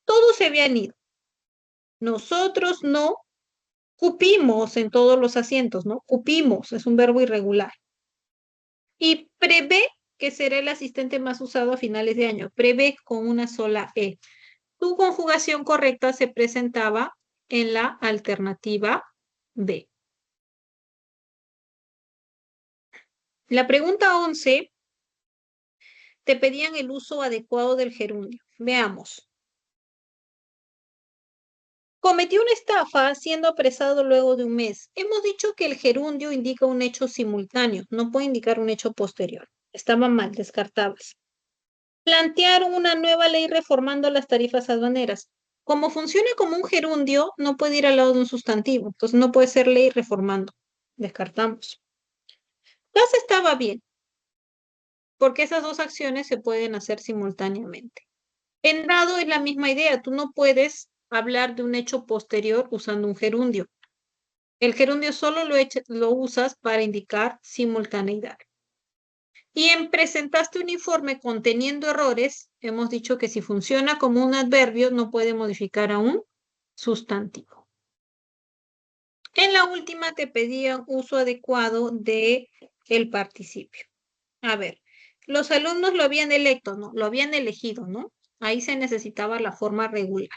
todos se habían ido. Nosotros no cupimos en todos los asientos, ¿no? Cupimos, es un verbo irregular. Y prevé que será el asistente más usado a finales de año. Prevé con una sola E. Tu conjugación correcta se presentaba en la alternativa B. La pregunta 11 te pedían el uso adecuado del gerundio. Veamos. Cometió una estafa siendo apresado luego de un mes. Hemos dicho que el gerundio indica un hecho simultáneo, no puede indicar un hecho posterior. Estaba mal, descartables. Plantearon una nueva ley reformando las tarifas aduaneras. Como funciona como un gerundio, no puede ir al lado de un sustantivo, entonces no puede ser ley reformando. Descartamos. Casa estaba bien, porque esas dos acciones se pueden hacer simultáneamente. En dado es la misma idea, tú no puedes hablar de un hecho posterior usando un gerundio. El gerundio solo lo usas para indicar simultaneidad. Y en presentaste un informe conteniendo errores, hemos dicho que si funciona como un adverbio, no puede modificar a un sustantivo. En la última te pedían uso adecuado de el participio. A ver, los alumnos lo habían electo, ¿no? Lo habían elegido, ¿no? Ahí se necesitaba la forma regular.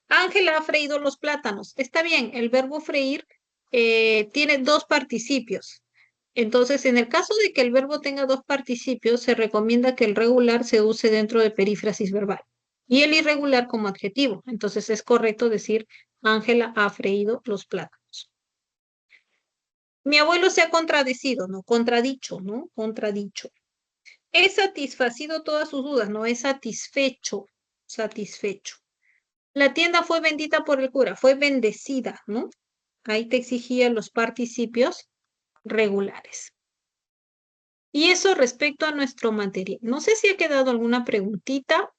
Ángela ha freído los plátanos. Está bien, el verbo freír tiene dos participios. Entonces, en el caso de que el verbo tenga dos participios, se recomienda que el regular se use dentro de perífrasis verbal y el irregular como adjetivo. Entonces, es correcto decir, Ángela ha freído los plátanos. Mi abuelo se ha contradecido, ¿no? Contradicho, ¿no? Contradicho. He satisfacido todas sus dudas, no es satisfecho, satisfecho. La tienda fue bendita por el cura, fue bendecida, ¿no? Ahí te exigía los participios regulares. Y eso respecto a nuestro material. No sé si ha quedado alguna preguntita,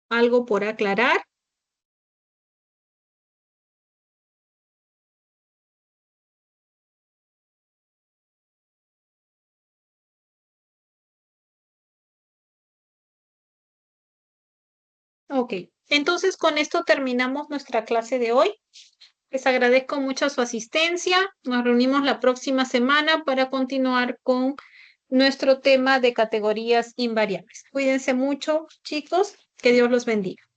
algo por aclarar. Ok, entonces con esto terminamos nuestra clase de hoy. Les agradezco mucho su asistencia. Nos reunimos la próxima semana para continuar con nuestro tema de categorías invariables. Cuídense mucho, chicos. Que Dios los bendiga.